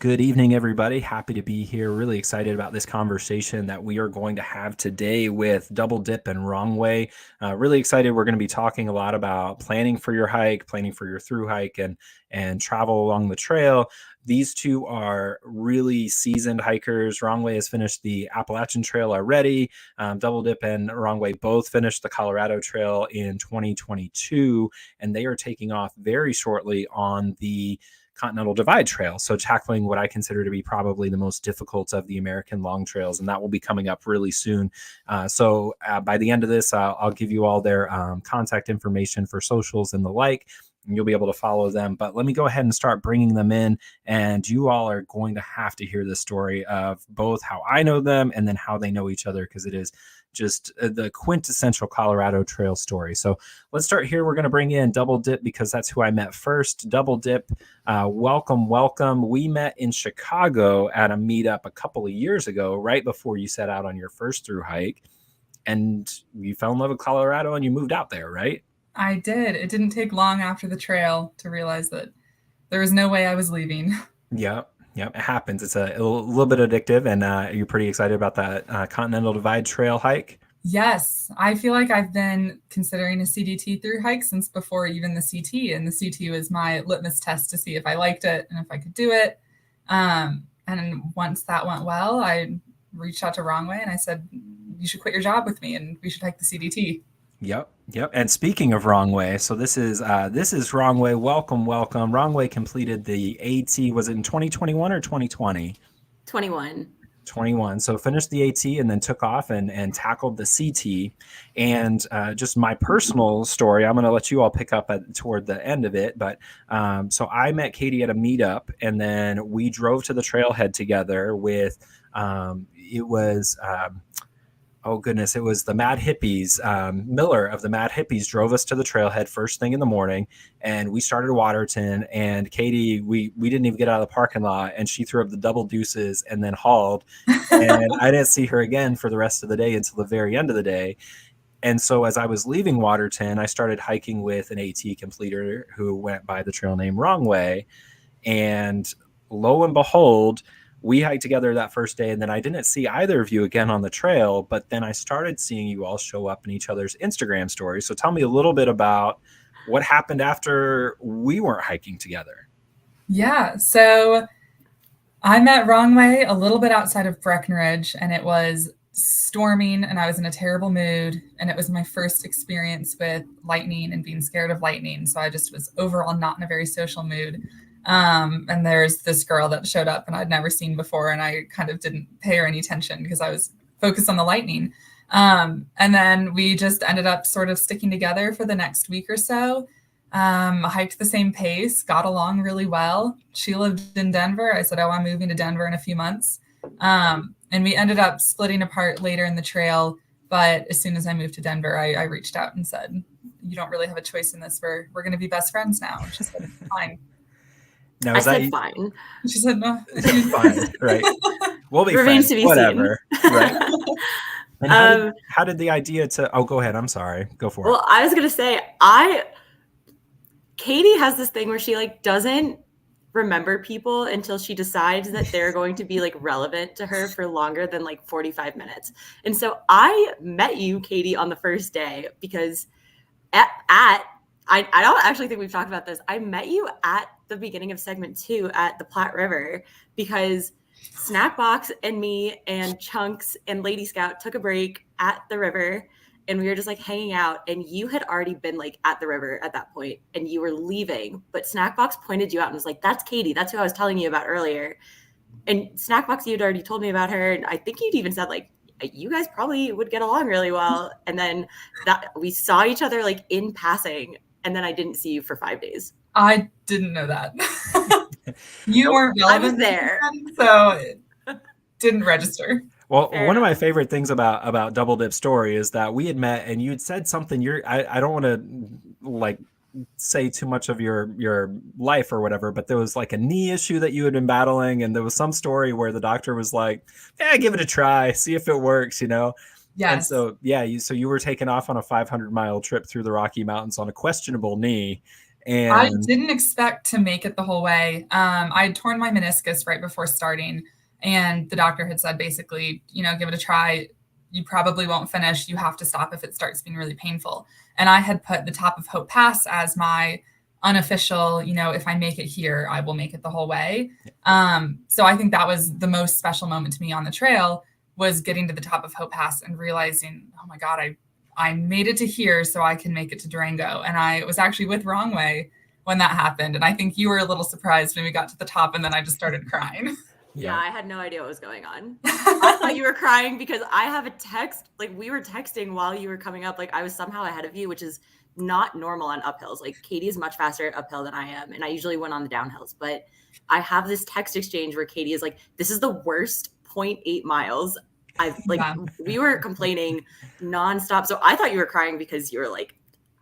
Good evening, everybody. Happy to be here. Really excited about this conversation that we are going to have today with Double Dip and Wrong Way. Really excited. We're going to be talking a lot about planning for your hike, planning for your through hike, and travel along the trail. These two are really seasoned hikers. Wrong Way has finished the Appalachian Trail already. Double Dip and Wrong Way both finished the Colorado Trail in 2022, and they are taking off very shortly on the Continental Divide Trail. So tackling what I consider to be probably the most difficult of the American long trails, and that will be coming up really soon. So by the end of this, I'll give you all their contact information for socials and the like, and you'll be able to follow them. But let me go ahead and start bringing them in, and you all are going to have to hear the story of both how I know them and then how they know each other, because it is just the quintessential Colorado Trail story. So let's start here. We're going to bring in Double Dip because that's who I met first. Double Dip, welcome. We met in Chicago at a meetup a couple of years ago, right before you set out on your first through hike. And you fell in love with Colorado and you moved out there, right? I did. It didn't take long after the trail to realize that there was no way I was leaving. Yep. It happens. It's a little bit addictive, and you're pretty excited about that Continental Divide Trail hike. Yes, I feel like I've been considering a CDT through hike since before even the CT, and the CT was my litmus test to see if I liked it and if I could do it. And once that went well, I reached out to Wrong Way and I said, you should quit your job with me and we should hike the CDT. Yep. And speaking of Wrong Way, so this is Wrong Way. Welcome. Wrong Way completed the AT. Was it in 2021 or 2020? 21. So finished the AT and then took off and tackled the CT. And just my personal story, I'm going to let you all pick up toward the end of it. But so I met Katie at a meetup, and then we drove to the trailhead together with it was. Oh goodness, it was the Mad Hippies. Miller of the Mad Hippies drove us to the trailhead first thing in the morning, and we started Waterton. And Katie, we didn't even get out of the parking lot, and she threw up the double deuces and then hauled. And I didn't see her again for the rest of the day until the very end of the day. And so as I was leaving Waterton, I started hiking with an AT completer who went by the trail name Wrong Way. And lo and behold, we hiked together that first day, and then I didn't see either of you again on the trail, but then I started seeing you all show up in each other's Instagram stories. So tell me a little bit about what happened after we weren't hiking together. Yeah, so I met Wrong Way a little bit outside of Breckenridge, and it was storming, and I was in a terrible mood, and it was my first experience with lightning and being scared of lightning, so I just was overall not in a very social mood. And there's this girl that showed up and I'd never seen before, and I kind of didn't pay her any attention because I was focused on the lightning. And then we just ended up sort of sticking together for the next week or so. Hiked the same pace, got along really well. She lived in Denver. I said, oh, I'm moving to Denver in a few months. And we ended up splitting apart later in the trail. But as soon as I moved to Denver, I reached out and said, you don't really have a choice in this. We're going to be best friends now. She said, fine. Now, I said fine. She said no. Fine, right? We'll be Remains friends. to be Whatever, seen. Right? And how did the idea to? Oh, go ahead. I'm sorry. Go for it. Well, I was gonna say, Katie has this thing where she doesn't remember people until she decides that they're going to be relevant to her for longer than 45 minutes. And so I met you, Katie, on the first day because I don't actually think we've talked about this. I met you at the beginning of segment 2 at the Platte River because Snackbox and me and Chunks and Lady Scout took a break at the river, and we were just hanging out, and you had already been at the river at that point and you were leaving, but Snackbox pointed you out and was like, that's Katie. That's who I was telling you about earlier. And Snackbox, you'd already told me about her. And I think you'd even said you guys probably would get along really well. And then we saw each other in passing. And then I didn't see you for 5 days. I didn't know that. You weren't relevant. I was there. So it didn't register. Well, one of my favorite things about Double Dip story is that we had met and you had said something. I don't want to say too much of your life or whatever, but there was a knee issue that you had been battling, and there was some story where the doctor was like, "Yeah, give it a try, see if it works," Yes. And so you were taken off on a 500-mile trip through the Rocky Mountains on a questionable knee, I And didn't expect to make it the whole way. I had torn my meniscus right before starting, and the doctor had said basically, give it a try. You probably won't finish. You have to stop if it starts being really painful. And I had put the top of Hope Pass as my unofficial, if I make it here, I will make it the whole way. So I think that was the most special moment to me on the trail, was getting to the top of Hope Pass and realizing, oh my God, I made it to here so I can make it to Durango. And I was actually with Wrong Way when that happened. And I think you were a little surprised when we got to the top, and then I just started crying. Yeah, yeah, I had no idea what was going on. I thought you were crying because I have a text, like we were texting while you were coming up. Like I was somehow ahead of you, which is not normal on uphills. Like Katie is much faster at uphill than I am. And I usually win on the downhills. But I have this text exchange where Katie is like, this is the worst 0.8 miles. Yeah. We were complaining nonstop. So I thought you were crying because you were like,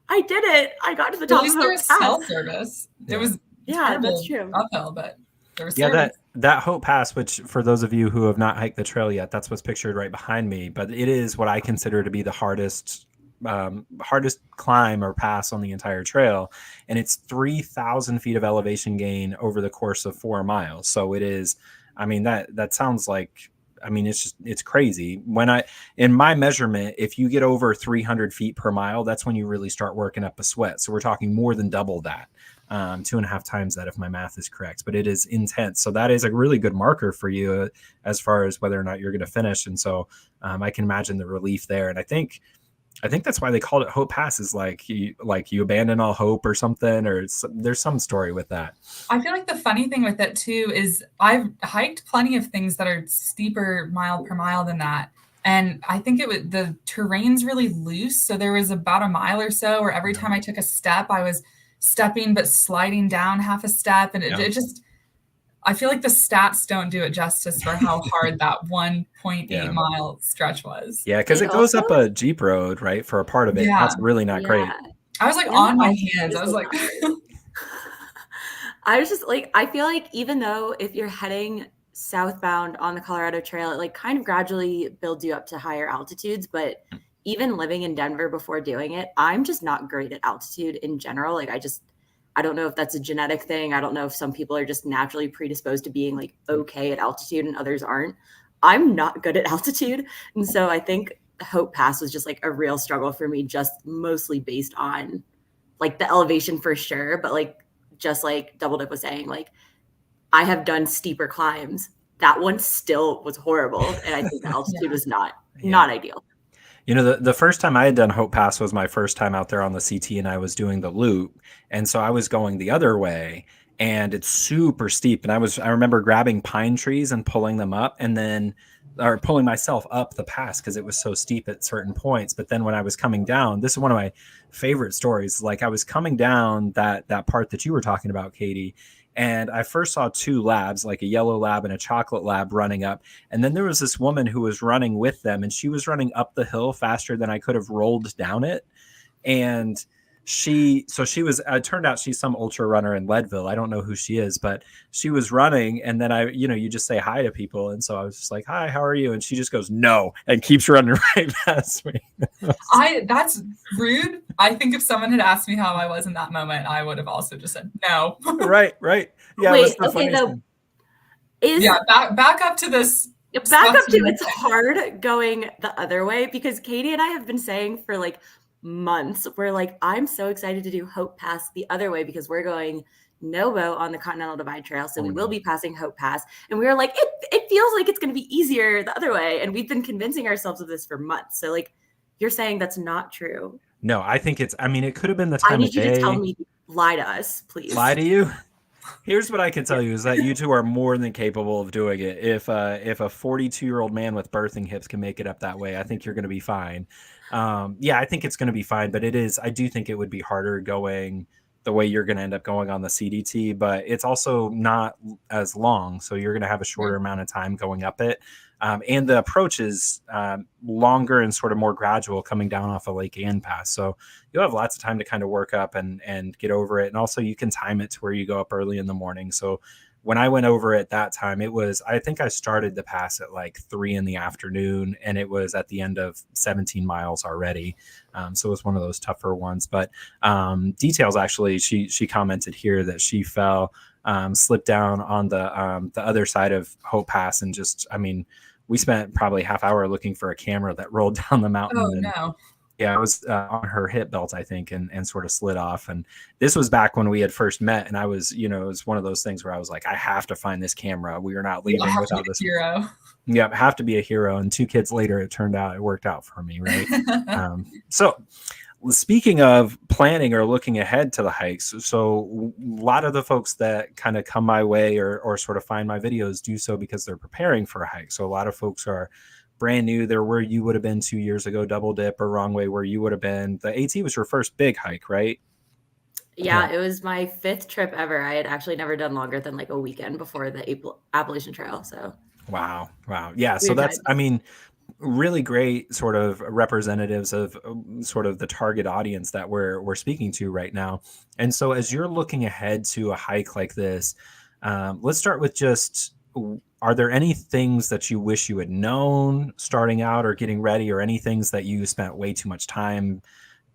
I did it. I got to the At top of least there Hope was Pass. cell service. It was Yeah, that's terrible true. uphill, but there was yeah, service. that Hope Pass, which for those of you who have not hiked the trail yet, that's what's pictured right behind me. But it is what I consider to be the hardest climb or pass on the entire trail, and it's 3,000 feet of elevation gain over the course of 4 miles. So it is. I mean, that sounds like. I mean, it's crazy. In my measurement, if you get over 300 feet per mile, that's when you really start working up a sweat. So we're talking more than double that. 2.5 times that if my math is correct, but it is intense. So that is a really good marker for you as far as whether or not you're going to finish. And so I can imagine the relief there. And I think that's why they called it Hope Pass, is like you abandon all hope or something, or there's some story with that. I feel like the funny thing with it too is I've hiked plenty of things that are steeper mile per mile than that. And I think the terrain's really loose. So there was about a mile or so where every time I took a step, I was stepping but sliding down half a step. And it just, I feel like the stats don't do it justice for how hard that 1.8 mile stretch was. Yeah, because it goes up a Jeep road, right, for a part of it. Yeah. That's really not great. I was like on my hands. I was like, I was just like, I feel like even though if you're heading southbound on the Colorado Trail, it like kind of gradually builds you up to higher altitudes. But even living in Denver before doing it, I'm just not great at altitude in general. Like I don't know if that's a genetic thing. I don't know if some people are just naturally predisposed to being like okay at altitude and others aren't. I'm not good at altitude. And so I think Hope Pass was just like a real struggle for me, just mostly based on like the elevation for sure. But like, just like Double Dip was saying, like I have done steeper climbs. That one still was horrible. And I think the altitude was not ideal. You know, the first time I had done Hope Pass was my first time out there on the CT, and I was doing the loop. And so I was going the other way, and it's super steep. And I remember grabbing pine trees and pulling them up, or pulling myself up the pass because it was so steep at certain points. But then when I was coming down, this is one of my favorite stories. Like I was coming down that part that you were talking about, Katie, and I first saw two labs, like a yellow lab and a chocolate lab, running up. And then there was this woman who was running with them, and she was running up the hill faster than I could have rolled down it. And it turned out she's some ultra runner in Leadville. I don't know who she is, but she was running. And then you just say hi to people. And so I was just like, hi, how are you? And she just goes, no, and keeps running right past me. That's rude. I think if someone had asked me how I was in that moment, I would have also just said no. Right. Yeah. Wait, okay, though. Back up to this. Back up to it's hard going the other way, because Katie and I have been saying for like months, we're like, I'm so excited to do Hope Pass the other way because we're going Novo on the Continental Divide Trail. So we will be passing Hope Pass. And we were like, it feels like it's going to be easier the other way. And we've been convincing ourselves of this for months. So like, you're saying that's not true. No, I think it could have been the time of day. I need you to tell me, lie to us, please. Lie to you? Here's what I can tell you is that you two are more than capable of doing it. If a 42-year-old man with birthing hips can make it up that way, I think you're going to be fine. I think it's going to be fine, but I do think it would be harder going the way you're going to end up going on the CDT, but it's also not as long. So you're going to have a shorter amount of time going up it. And the approach is longer and sort of more gradual coming down off of Lake Ann Pass. So you'll have lots of time to kind of work up and get over it. And also you can time it to where you go up early in the morning. So when I went over at that time, I think I started the pass at like 3 in the afternoon, and it was at the end of 17 miles already. So it was one of those tougher ones. But details, actually, she commented here that she fell, slipped down on the other side of Hope Pass, and just, I mean, we spent probably half hour looking for a camera that rolled down the Oh mountain. And no. yeah, it was on her hip belt, I think, and sort of slid off. And this was back when we had first met, and I was, it was one of those things where I was like, I have to find this camera. We are not You leaving have to be without this. a hero. Yeah, have to be a hero. And 2 kids later, it turned out it worked out for me, right? So speaking of planning or looking ahead to the hikes, so a lot of the folks that kind of come my way or sort of find my videos do so because they're preparing for a hike. So a lot of folks are brand new. They're where you would have been 2 years ago, double dip, or wrong way where you would have been. The AT was your first big hike, right? Yeah, it was my 5th trip ever. I had actually never done longer than like a weekend before the Appalachian Trail. So Wow. Yeah. So weird that's, I times. mean, really great sort of representatives of sort of the target audience that we're speaking to right now. And so as you're looking ahead to a hike like this, let's start with just, are there any things that you wish you had known starting out or getting ready, or any things that you spent way too much time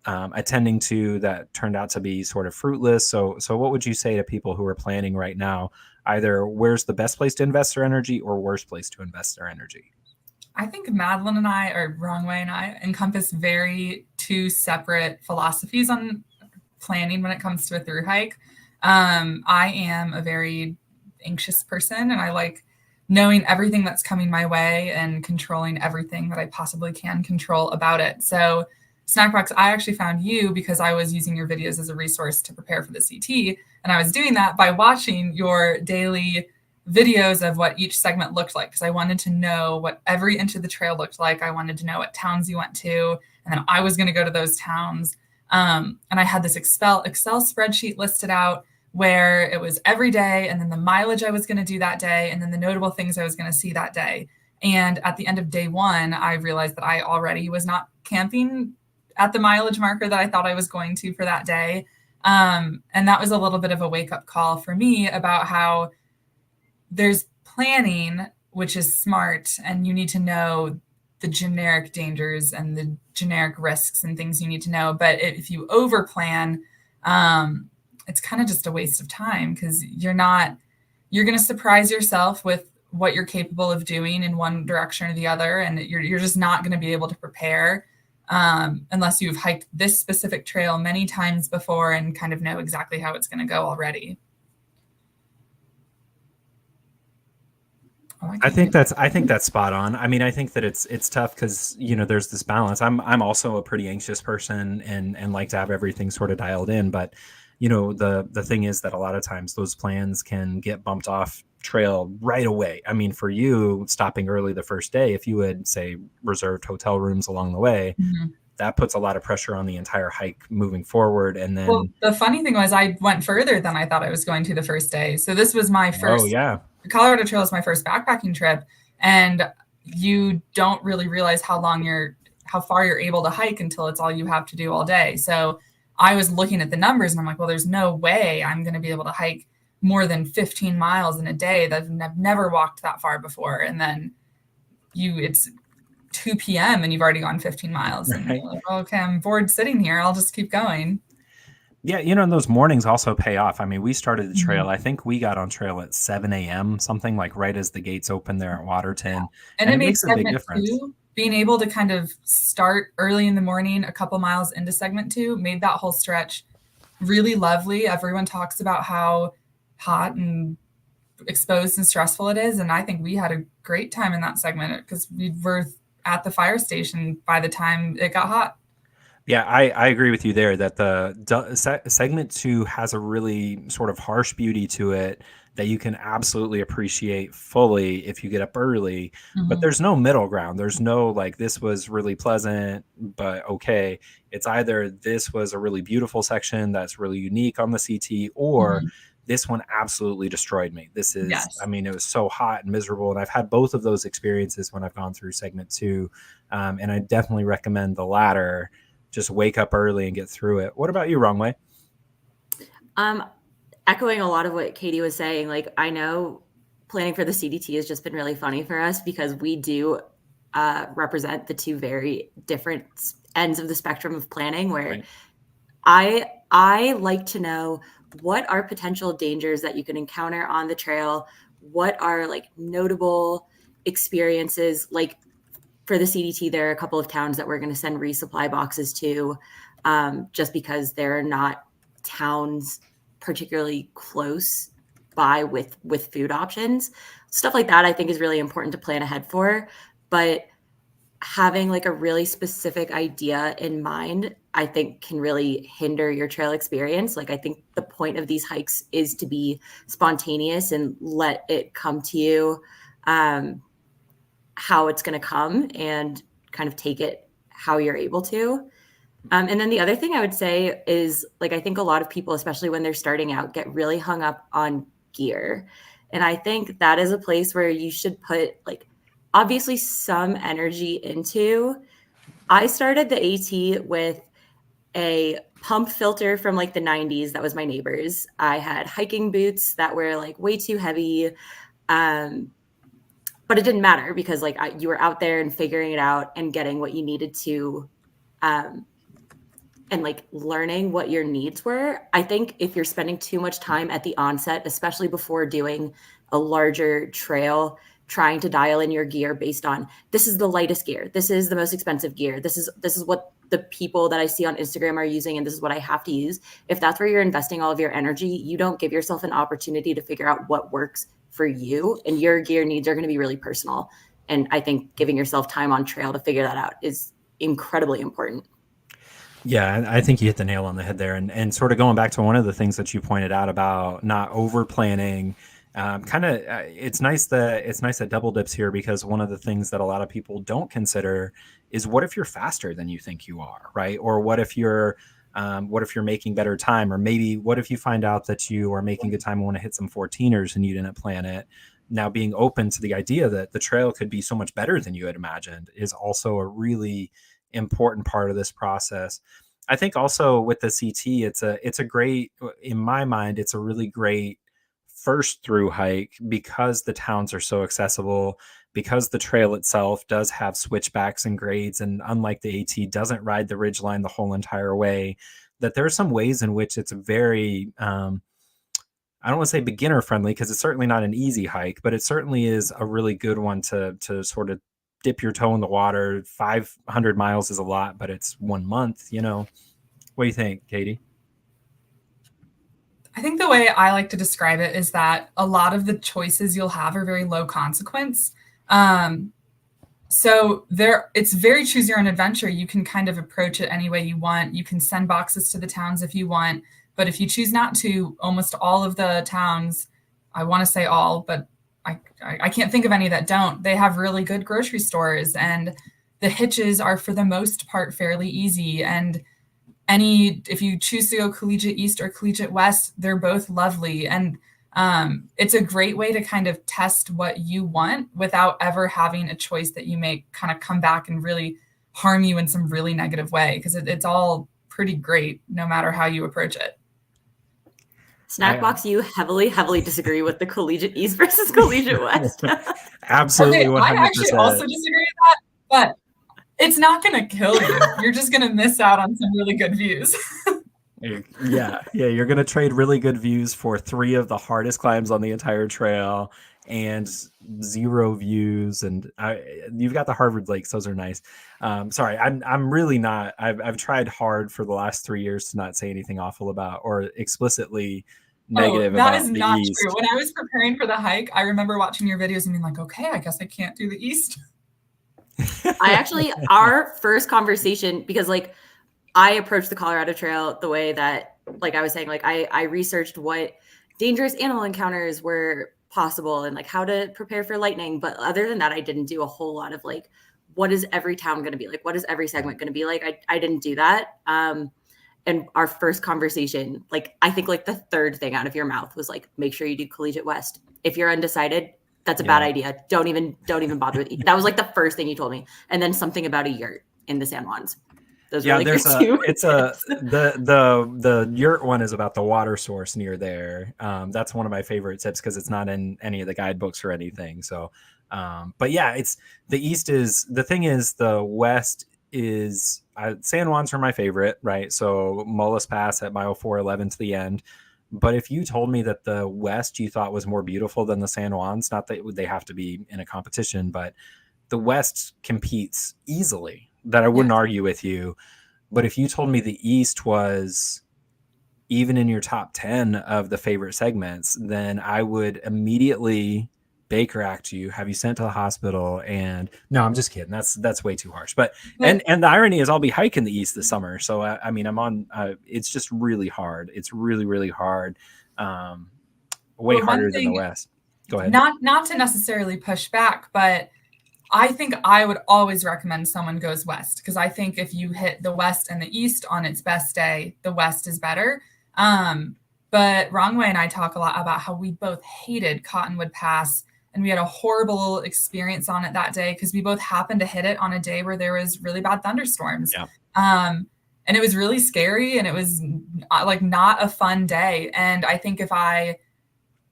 attending to that turned out to be sort of fruitless? So what would you say to people who are planning right now, either where's the best place to invest their energy or worst place to invest their energy? I think Madeline and I, or Wrong Way and I, encompass very two separate philosophies on planning when it comes to a through hike. I am a very anxious person, and I like knowing everything that's coming my way and controlling everything that I possibly can control about it. So, Snackbox, I actually found you because I was using your videos as a resource to prepare for the CT. And I was doing that by watching your daily videos of what each segment looked like, because I wanted to know what every inch of the trail looked like. I wanted to know what towns you went to, and then I was going to go to those towns. And I had this Excel spreadsheet listed out where it was every day, and then the mileage I was going to do that day, and then the notable things I was going to see that day. And at the end of day one, I realized that I already was not camping at the mileage marker that I thought I was going to for that day. And that was a little bit of a wake up call for me about how there's planning, which is smart, and you need to know the generic dangers and the generic risks and things you need to know. But if you over plan, it's kind of just a waste of time, because you're going to surprise yourself with what you're capable of doing in one direction or the other. And you're just not going to be able to prepare unless you've hiked this specific trail many times before and kind of know exactly how it's going to go already. Oh, I think that's spot on. I mean, I think that it's tough because, there's this balance. I'm also a pretty anxious person and like to have everything sort of dialed in. But, the thing is that a lot of times those plans can get bumped off trail right away. I mean, for you, stopping early the first day, if you had, say, reserved hotel rooms along the way, that puts a lot of pressure on the entire hike moving forward. And then, well, the funny thing was I went further than I thought I was going to the first day. So this was my oh first, yeah, Colorado Trail is my first backpacking trip. And you don't really realize how far you're able to hike until it's all you have to do all day. So I was looking at the numbers and I'm like, well, there's no way I'm going to be able to hike more than 15 miles in a day. I've never walked that far before. And then it's 2 p.m. and you've already gone 15 miles. And right. you're like, okay, I'm bored sitting here. I'll just keep going. Yeah, and those mornings also pay off. I mean, we started the trail. I think we got on trail at 7 a.m., something like right as the gates open there at Waterton. And And it it made makes a big segment difference. 2, being able to kind of start early in the morning, a couple miles into segment 2, made that whole stretch really lovely. Everyone talks about how hot and exposed and stressful it is. And I think we had a great time in that segment because we were at the fire station by the time it got hot. Yeah, I agree with you there that segment 2 has a really sort of harsh beauty to it that you can absolutely appreciate fully if you get up early. But there's no middle ground. There's no like, this was really pleasant, but okay. It's either this was a really beautiful section that's really unique on the CT, or this one absolutely destroyed me. Yes. I mean, it was so hot and miserable. And I've had both of those experiences when I've gone through segment 2. And I definitely recommend the latter. Just wake up early and get through it. What about you, Wrong Way? echoing a lot of what Katie was saying, like I know planning for the CDT has just been really funny for us because we do represent the two very different ends of the spectrum of planning where Right. I like to know what are potential dangers that you can encounter on the trail, what are like notable experiences. Like for the CDT, there are a couple of towns that we're going to send resupply boxes to, just because they're not towns particularly close by with food options. Stuff like that I think is really important to plan ahead for, but having like a really specific idea in mind, I think can really hinder your trail experience. Like I think the point of these hikes is to be spontaneous and let it come to you, how it's going to come, and kind of take it how you're able to. And then the other thing I would say is like, I think a lot of people, especially when they're starting out, get really hung up on gear. And I think that is a place where you should put like obviously some energy into. I started the AT with a pump filter from like the 90s that was my neighbor's. I had hiking boots that were like way too heavy. But it didn't matter because like you were out there and figuring it out and getting what you needed to, and like learning what your needs were. I think if you're spending too much time at the onset, especially before doing a larger trail, trying to dial in your gear based on this is the lightest gear, this is the most expensive gear, this is what the people that I see on Instagram are using, and this is what I have to use. If that's where you're investing all of your energy, you don't give yourself an opportunity to figure out what works for you, and your gear needs are going to be really personal. And I think giving yourself time on trail to figure that out is incredibly important. Yeah, I think you hit the nail on the head there. And sort of going back to one of the things that you pointed out about not over planning, it's nice that Double Dips here, because one of the things that a lot of people don't consider is what if you're faster than you think you are, right? Or what if you're making better time, or maybe what if you find out that you are making good time and want to hit some 14ers and you didn't plan it. Now, being open to the idea that the trail could be so much better than you had imagined is also a really important part of this process. I think also with the CT, it's a great, in my mind, it's a really great first through hike because the towns are so accessible, because the trail itself does have switchbacks and grades, and unlike the AT, doesn't ride the ridgeline the whole entire way. That there are some ways in which it's very, I don't want to say beginner friendly, because it's certainly not an easy hike, but it certainly is a really good one to sort of dip your toe in the water. 500 miles is a lot, but it's 1 month, What do you think, Katie? I think the way I like to describe it is that a lot of the choices you'll have are very low consequence. So it's very choose your own adventure. You can kind of approach it any way you want. You can send boxes to the towns if you want, but if you choose not to, almost all of the towns, I want to say all, but I can't think of any that don't. They have really good grocery stores, and the hitches are for the most part fairly easy. And if you choose to go collegiate east or collegiate west, they're both lovely. And it's a great way to kind of test what you want without ever having a choice that you make kind of come back and really harm you in some really negative way, because it's all pretty great no matter how you approach it. Snackbox, you heavily disagree with the collegiate east versus collegiate west. Absolutely, okay, 100%. I actually also disagree with that, but it's not going to kill you. You're just going to miss out on some really good views. Yeah. You're going to trade really good views for 3 of the hardest climbs on the entire trail and 0 views. And you've got the Harvard Lakes. Those are nice. Sorry, I'm really not. I've tried hard for the last 3 years to not say anything awful about or explicitly negative that about is the not East. true. When I was preparing for the hike, I remember watching your videos and being like, okay, I guess I can't do the East. Our first conversation, because like I approached the Colorado Trail the way that, like I was saying, like I researched what dangerous animal encounters were possible and like how to prepare for lightning. But other than that, I didn't do a whole lot of like, what is every town going to be like? What is every segment going to be like? I didn't do that. And our first conversation, like I think like the third thing out of your mouth was like, make sure you do Collegiate West. If you're undecided, that's a bad idea. Don't even bother with it. That was like the first thing you told me. And then something about a yurt in the San Juans. Those were Yeah, like your there's a two it's a tips. the yurt one is about the water source near there. That's one of my favorite tips because it's not in any of the guidebooks or anything. So, but yeah, it's the East is the thing is the West is San Juan's are my favorite, right? So Mullis Pass at mile 411 to the end. But if you told me that the West you thought was more beautiful than the San Juans, not that they have to be in a competition, but the West competes easily. That I Yeah. wouldn't argue with you. But if you told me the East was even in your top 10 of the favorite segments, then I would immediately Baker Act you, have you sent to the hospital. And no, I'm just kidding. That's way too harsh. But But and the irony is I'll be hiking the East this summer. So I mean, I'm on, it's just really hard. It's really, really hard. Um, Way one harder than the thing, West. Go ahead. not to necessarily push back, but I think I would always recommend someone goes west because I think if you hit the west and the east on its best day, the west is better. But Wrongway and I talk a lot about how we both hated Cottonwood Pass and we had a horrible experience on it that day because we both happened to hit it on a day where there was really bad thunderstorms. Yeah. And it was really scary and it was like not a fun day. And I think if I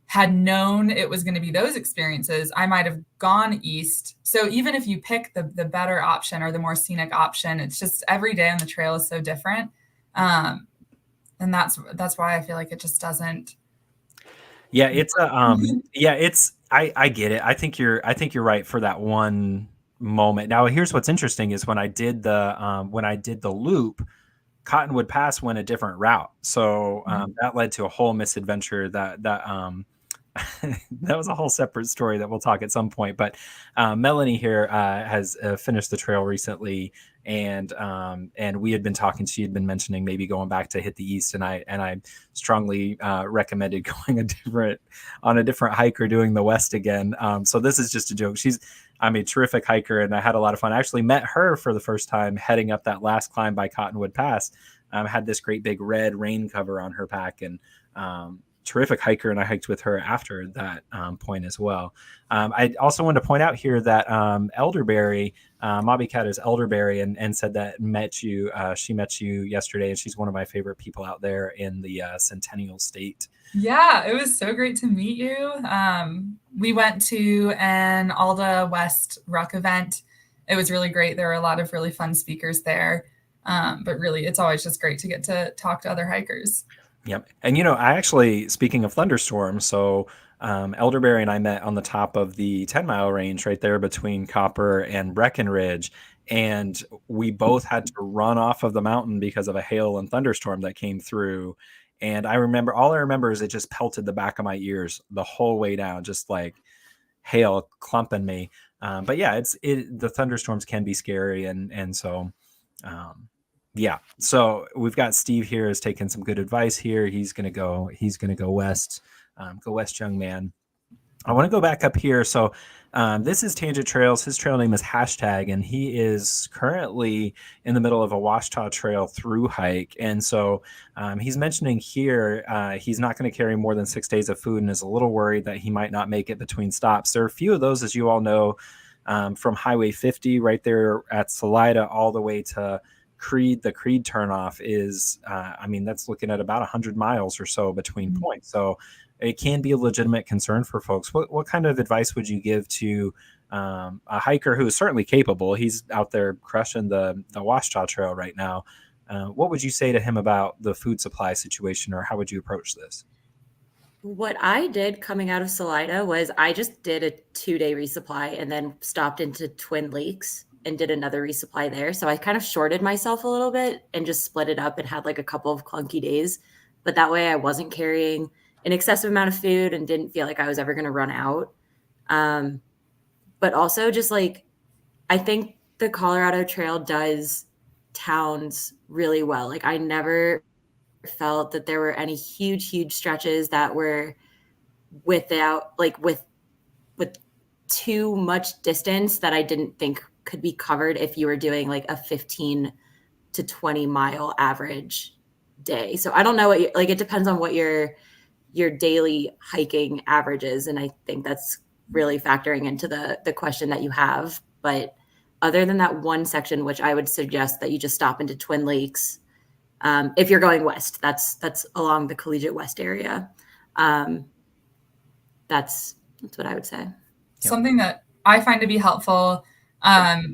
had known it was going to be those experiences, I might have gone east. So even if you pick the better option or the more scenic option, it's just every day on the trail is so different. And that's why I feel like it just doesn't. Yeah, it's a yeah, it's I get it. I think you're right for that one moment. Now here's what's interesting is when I did the loop, Cottonwood Pass went a different route. So that led to a whole misadventure that that was a whole separate story that we'll talk at some point. But Melanie here has finished the trail recently, and we had been talking. She had been mentioning maybe going back to hit the East, and I strongly recommended going on a different hike or doing the West again. So this is just a joke. I'm a terrific hiker, and I had a lot of fun. I actually met her for the first time heading up that last climb by Cottonwood Pass. Had this great big red rain cover on her pack, and terrific hiker, and I hiked with her after that point as well. I also wanted to point out here that Elderberry, Mobby Cat is Elderberry, and said that she met you yesterday, and she's one of my favorite people out there in the Centennial State. Yeah, it was so great to meet you. We went to an Alda West Ruck event. It was really great. There were a lot of really fun speakers there. But really, it's always just great to get to talk to other hikers. Yep. And, I actually, speaking of thunderstorms, so Elderberry and I met on the top of the 10-mile range right there between Copper and Breckenridge. And we both had to run off of the mountain because of a hail and thunderstorm that came through. And all I remember is it just pelted the back of my ears the whole way down, just like hail clumping me. But yeah, the thunderstorms can be scary. And so, yeah. So we've got Steve here has taken some good advice here. He's going to go west, go west, young man. I want to go back up here. So this is Tangent Trails. His trail name is Hashtag, and he is currently in the middle of a Washita Trail through hike. And so he's mentioning here he's not going to carry more than 6 days of food and is a little worried that he might not make it between stops. There are a few of those, as you all know, from Highway 50 right there at Salida all the way to Creed. The Creed turnoff is, that's looking at about 100 miles or so between points. So it can be a legitimate concern for folks. What kind of advice would you give to a hiker who is certainly capable? He's out there crushing the Washita Trail right now. What would you say to him about the food supply situation, or how would you approach this? What I did coming out of Salida was I just did a 2-day resupply and then stopped into Twin Lakes and did another resupply there. So I kind of shorted myself a little bit and just split it up and had like a couple of clunky days. But that way I wasn't carrying an excessive amount of food and didn't feel like I was ever going to run out. But also just like, I think the Colorado Trail does towns really well. Like I never felt that there were any huge stretches that were without like with too much distance that I didn't think could be covered if you were doing like a 15 to 20 mile average day. So I don't know it depends on what your daily hiking averages. And I think that's really factoring into the question that you have. But other than that one section, which I would suggest that you just stop into Twin Lakes. If you're going west, that's along the Collegiate West area. That's what I would say. Something that I find to be helpful,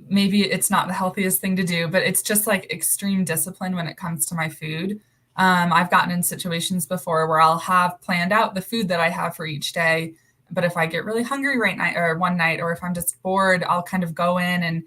maybe it's not the healthiest thing to do, but it's just like extreme discipline when it comes to my food. I've gotten in situations before where I'll have planned out the food that I have for each day, but if I get really hungry one night, or if I'm just bored, I'll kind of go in and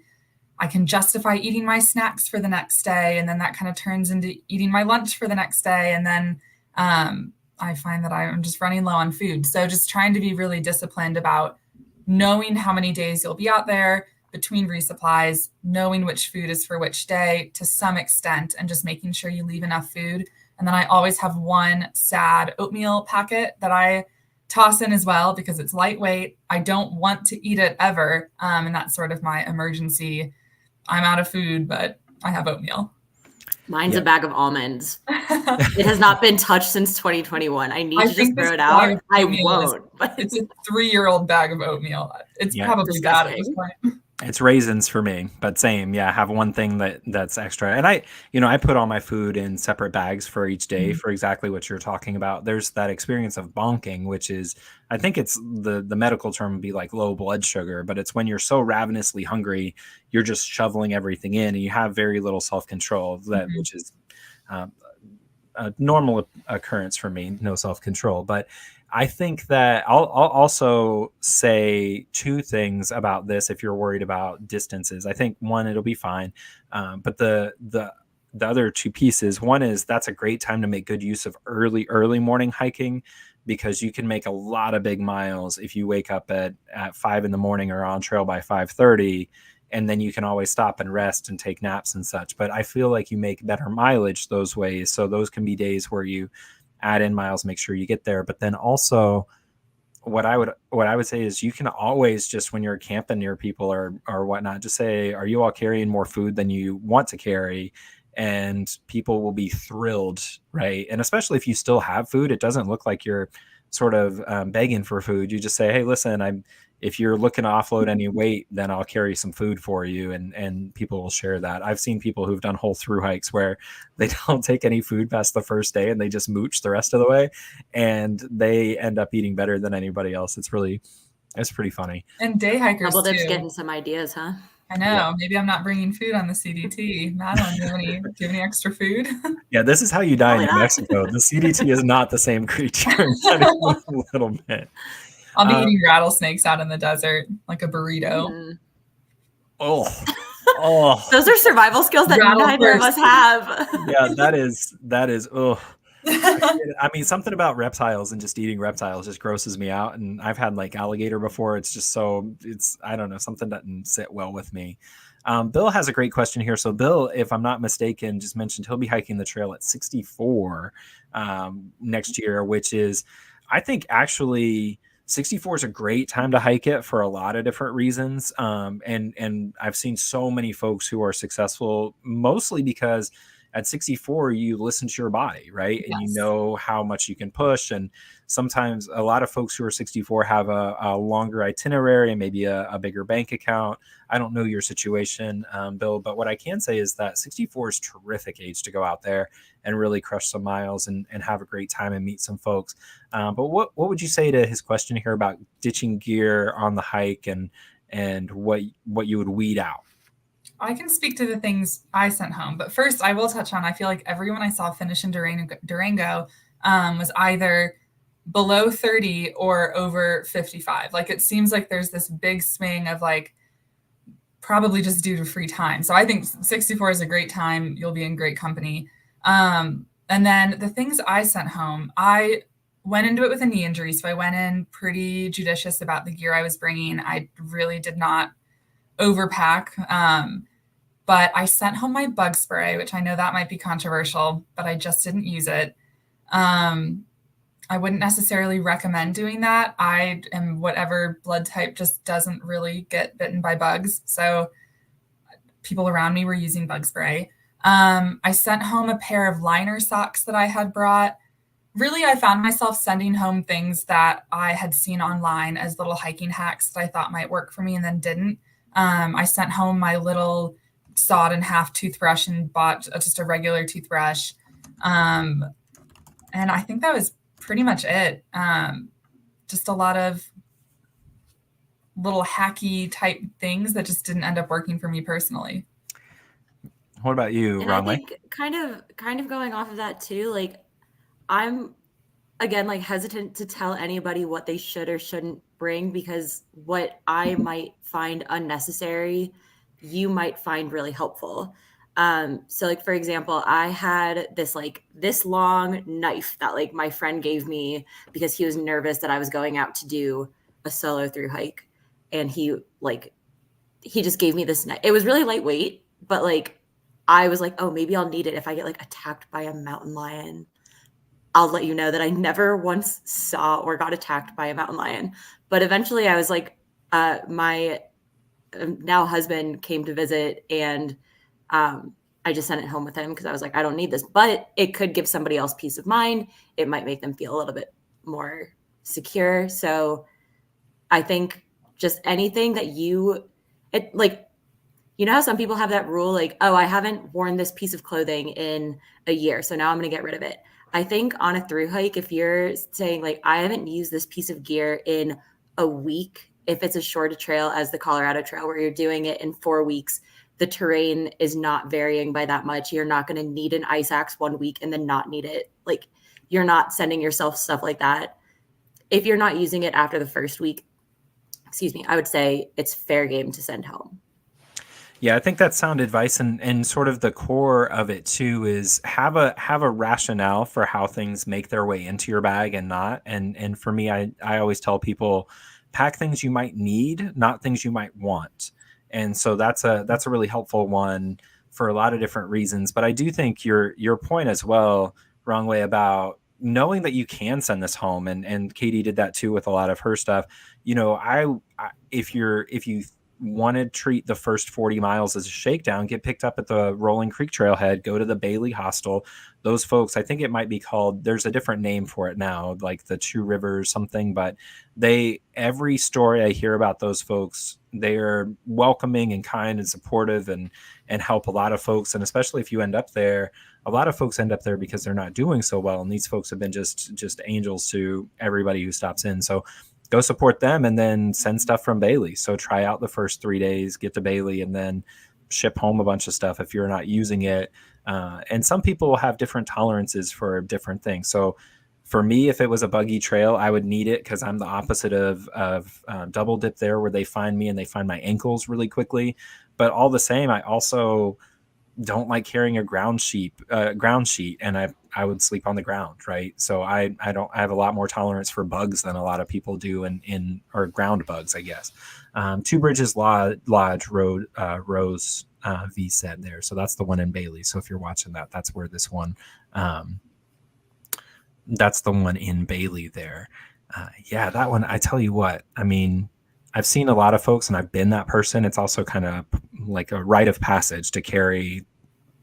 I can justify eating my snacks for the next day, and then that kind of turns into eating my lunch for the next day, and then I find that I'm just running low on food. So just trying to be really disciplined about knowing how many days you'll be out there between resupplies, knowing which food is for which day to some extent, and just making sure you leave enough food. And then I always have one sad oatmeal packet that I toss in as well because it's lightweight. I don't want to eat it ever. And that's sort of my emergency. I'm out of food, but I have oatmeal. Mine's a bag of almonds. It has not been touched since 2021. I need to just throw it out. I won't. But it's a 3-year-old bag of oatmeal. It's probably disgusting. bad at this point. It's raisins for me, but same. Yeah, I have one thing that's extra. And I put all my food in separate bags for each day for exactly what you're talking about. There's that experience of bonking, which is, I think it's the medical term would be like low blood sugar, but it's when you're so ravenously hungry, you're just shoveling everything in and you have very little self-control, which is a normal occurrence for me, no self-control. But I think that I'll also say two things about this if you're worried about distances. I think one, it'll be fine. But the other two pieces, one is that's a great time to make good use of early morning hiking, because you can make a lot of big miles if you wake up at 5 a.m. or on trail by 5:30, and then you can always stop and rest and take naps and such. But I feel like you make better mileage those ways. So those can be days where you add in miles, make sure you get there. But then also what I would say is you can always, just when you're camping near people or whatnot, just say, are you all carrying more food than you want to carry? And people will be thrilled, right? And especially if you still have food, it doesn't look like you're sort of begging for food. You just say, hey, listen, if you're looking to offload any weight, then I'll carry some food for you. And people will share that. I've seen people who've done whole through hikes where they don't take any food past the first day and they just mooch the rest of the way. And they end up eating better than anybody else. It's pretty funny. And day hikers Double Dip's too. getting some ideas, huh? I know. Yeah. Maybe I'm not bringing food on the CDT. Madeline, do you have any extra food? Yeah, this is how you die in New Mexico. The CDT is not the same creature. A little bit. I'll be eating rattlesnakes out in the desert, like a burrito. Oh. Those are survival skills that neither of us have. Yeah, that is. Oh. I mean, something about reptiles and just eating reptiles just grosses me out. And I've had like alligator before. I don't know, something doesn't sit well with me. Bill has a great question here. So Bill, if I'm not mistaken, just mentioned he'll be hiking the trail at 64 next year, which is, I think actually 64 is a great time to hike it for a lot of different reasons. And I've seen so many folks who are successful, mostly because at 64, you listen to your body, right? Yes. And you know how much you can push. And sometimes a lot of folks who are 64 have a longer itinerary and maybe a bigger bank account. I don't know your situation, Bill, but what I can say is that 64 is a terrific age to go out there and really crush some miles and have a great time and meet some folks. But what would you say to his question here about ditching gear on the hike and what you would weed out? I can speak to the things I sent home, but first I will touch on, I feel like everyone I saw finish in Durango was either below 30 or over 55. Like it seems like there's this big swing of like, probably just due to free time. So I think 64 is a great time. You'll be in great company. And then the things I sent home, I went into it with a knee injury. So I went in pretty judicious about the gear I was bringing. I really did not overpack. But I sent home my bug spray, which I know that might be controversial, but I just didn't use it. I wouldn't necessarily recommend doing that. I am whatever blood type just doesn't really get bitten by bugs. So people around me were using bug spray. I sent home a pair of liner socks that I had brought. Really, I found myself sending home things that I had seen online as little hiking hacks that I thought might work for me and then didn't. I sent home my little sawed in half toothbrush and bought just a regular toothbrush. And I think that was pretty much it. Just a lot of little hacky type things that just didn't end up working for me personally. What about you, And I Wrong Way? think kind of going off of that too, like I'm again like hesitant to tell anybody what they should or shouldn't bring because what I might find unnecessary, you might find really helpful. So like for example, I had this long knife that like my friend gave me because he was nervous that I was going out to do a solo through hike, and he just gave me this knife. It was really lightweight, but like I was like, oh, maybe I'll need it if I get like attacked by a mountain lion. I'll let you know that I never once saw or got attacked by a mountain lion. But eventually I was like, my now husband came to visit, and I just sent it home with him because I was like, I don't need this, but it could give somebody else peace of mind. It might make them feel a little bit more secure. So I think just anything that it like, you know how some people have that rule, like, oh, I haven't worn this piece of clothing in a year, so now I'm going to get rid of it. I think on a through hike, if you're saying, like, I haven't used this piece of gear in a week, if it's as short a trail as the Colorado Trail where you're doing it in 4 weeks, the terrain is not varying by that much. You're not going to need an ice axe 1 week and then not need it. Like, you're not sending yourself stuff like that. If you're not using it after the first week, I would say it's fair game to send home. Yeah, I think that's sound advice, and sort of the core of it too is have a rationale for how things make their way into your bag and not. And for me, I always tell people pack things you might need, not things you might want. And so that's a really helpful one for a lot of different reasons. But I do think your point as well, Wrong Way, about knowing that you can send this home, and Katie did that too with a lot of her stuff. You know, if you want to treat the first 40 miles as a shakedown, get picked up at the Rolling Creek Trailhead, go to the Bailey Hostel. Those folks, I think it might be called, there's a different name for it now, like the Two Rivers something, but every story I hear about those folks, they are welcoming and kind and supportive and help a lot of folks. And especially if you end up there, a lot of folks end up there because they're not doing so well. And these folks have been just angels to everybody who stops in. So go support them and then send stuff from Bailey. So try out the first 3 days, get to Bailey, and then ship home a bunch of stuff if you're not using it. And some people have different tolerances for different things. So for me, if it was a buggy trail, I would need it because I'm the opposite of double dip there, where they find me and they find my ankles really quickly. But all the same, I also don't like carrying a ground sheet, and I would sleep on the ground, right? So I have a lot more tolerance for bugs than a lot of people do in or ground bugs, I guess. Two Bridges Lodge Road, Rose V said there, so that's the one in Bailey. So if you're watching that, that's where this one, that's the one in Bailey there. Yeah, that one. I tell you what, I mean, I've seen a lot of folks and I've been that person. It's also kind of like a rite of passage to carry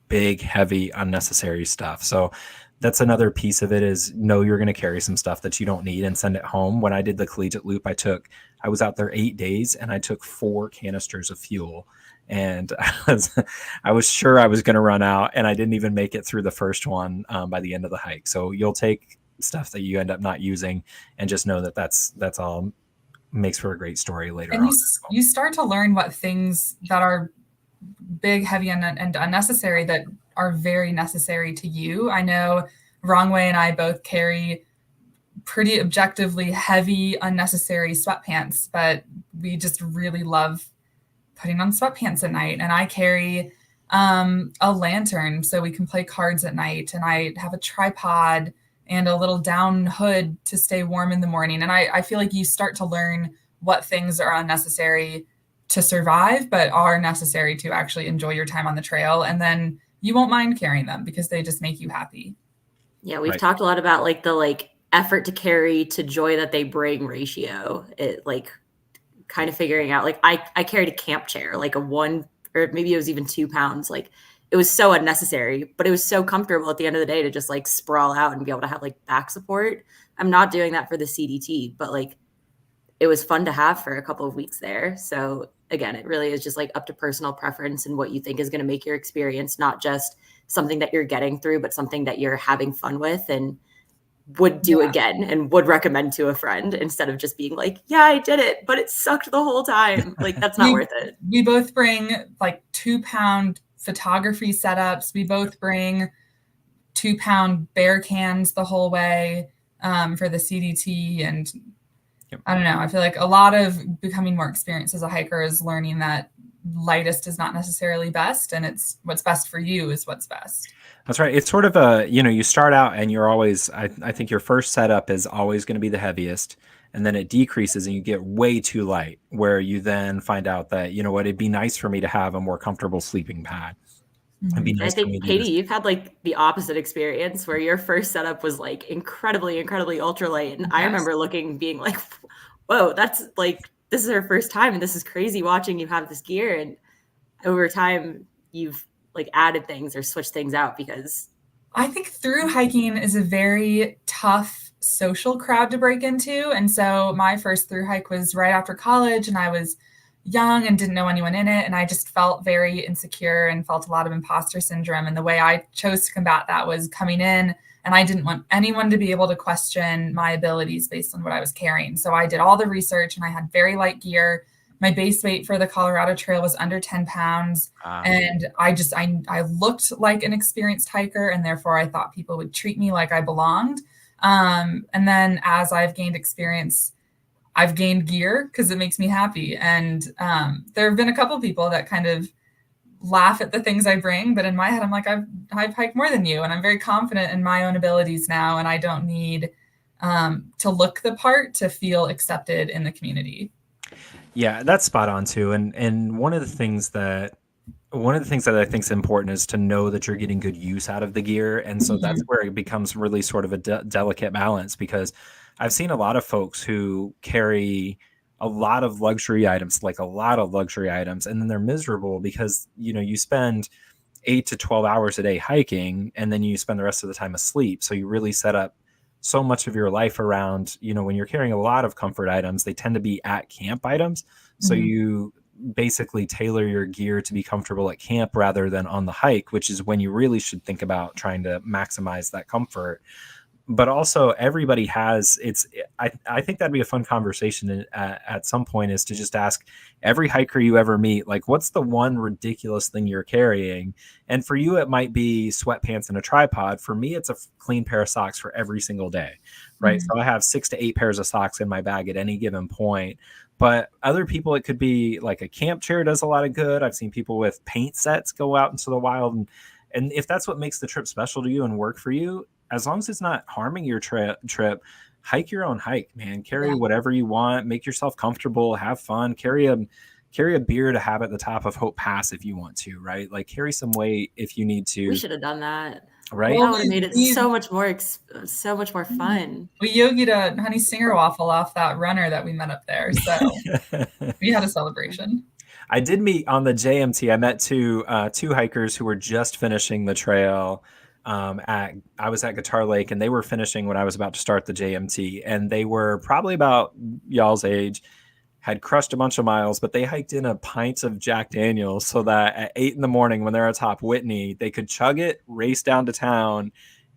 big, heavy, unnecessary stuff. So that's another piece of it is know you're going to carry some stuff that you don't need and send it home. When I did the collegiate loop, I was out there 8 days and I took 4 canisters of fuel. And I was sure I was going to run out, and I didn't even make it through the first one by the end of the hike. So you'll take stuff that you end up not using and just know that that's all makes for a great story later And on. you start to learn what things that are big, heavy, and unnecessary that are very necessary to you. I know Wrong Way and I both carry pretty objectively heavy, unnecessary sweatpants, but we just really love putting on sweatpants at night. And I carry a lantern so we can play cards at night. And I have a tripod and a little down hood to stay warm in the morning. And I feel like you start to learn what things are unnecessary to survive, but are necessary to actually enjoy your time on the trail. And then you won't mind carrying them because they just make you happy. Yeah, we've talked a lot about like the effort to carry to joy that they bring ratio. It like kind of figuring out like I carried a camp chair, like a 1 or maybe it was even 2 pounds. Like it was so unnecessary, but it was so comfortable at the end of the day to just like sprawl out and be able to have like back support. I'm not doing that for the CDT, but like it was fun to have for a couple of weeks there. So again, it really is just like up to personal preference and what you think is going to make your experience not just something that you're getting through, but something that you're having fun with and would do Yeah. again and would recommend to a friend, instead of just being like, yeah, I did it, but it sucked the whole time. Like, that's not worth it. We both bring like 2-pound photography setups. We both bring 2-pound bear cans the whole way for the CDT. And I don't know, I feel like a lot of becoming more experienced as a hiker is learning that lightest is not necessarily best, and it's what's best for you is what's best. That's right. It's sort of a, you start out and you're always, I think your first setup is always going to be the heaviest. And then it decreases and you get way too light, where you then find out that, you know what, it'd be nice for me to have a more comfortable sleeping pad. It'd be Mhm. I nice for me think, to do Katie, this. you've had like the opposite experience where your first setup was like incredibly, incredibly ultralight. And I Yes. remember looking, being like, whoa, that's like, this is her first time. And this is crazy watching you have this gear. And over time, you've like added things or switched things out because I think through hiking is a very tough social crowd to break into. And so my first through hike was right after college, and I was young and didn't know anyone in it. And I just felt very insecure and felt a lot of imposter syndrome. And the way I chose to combat that was coming in, and I didn't want anyone to be able to question my abilities based on what I was carrying. So I did all the research and I had very light gear. My base weight for the Colorado Trail was under 10 pounds. And I looked like an experienced hiker, and therefore I thought people would treat me like I belonged. And then as I've gained experience, I've gained gear because it makes me happy. And there have been a couple people that kind of laugh at the things I bring, but in my head, I'm like, I've hiked more than you, and I'm very confident in my own abilities now, and I don't need to look the part to feel accepted in the community. Yeah, that's spot on too. And one of the things that I think is important is to know that you're getting good use out of the gear. And so that's Mhm. where it becomes really sort of a delicate balance, because I've seen a lot of folks who carry a lot of luxury items, like a lot of luxury items, and then they're miserable because, you spend 8 to 12 hours a day hiking and then you spend the rest of the time asleep. So you really set up so much of your life around, when you're carrying a lot of comfort items, they tend to be at camp items. So Mhm. you basically tailor your gear to be comfortable at camp rather than on the hike, which is when you really should think about trying to maximize that comfort. But also everybody has I think that'd be a fun conversation at some point, is to just ask every hiker you ever meet, like, what's the one ridiculous thing you're carrying? And for you it might be sweatpants and a tripod. For me, it's a clean pair of socks for every single day, right? Mhm. So I have 6 to 8 pairs of socks in my bag at any given point. But other people, it could be like a camp chair does a lot of good. I've seen people with paint sets go out into the wild, and if that's what makes the trip special to you and work for you, as long as it's not harming your trip, hike your own hike, man. Carry Yeah. whatever you want, make yourself comfortable, have fun. Carry a beer to have at the top of Hope Pass if you want to, right? Like, carry some weight if you need we to, should have done that. right? Well, That would have made it we so much more fun. we yogied a honey singer waffle off that runner that we met up there. So we had a celebration. I did meet on the JMT. I met two hikers who were just finishing the trail. I was at Guitar Lake, and they were finishing when I was about to start the JMT, and they were probably about y'all's age, had crushed a bunch of miles, but they hiked in a pint of Jack Daniels so that at 8 in the morning when they're atop Whitney, they could chug it, race down to town,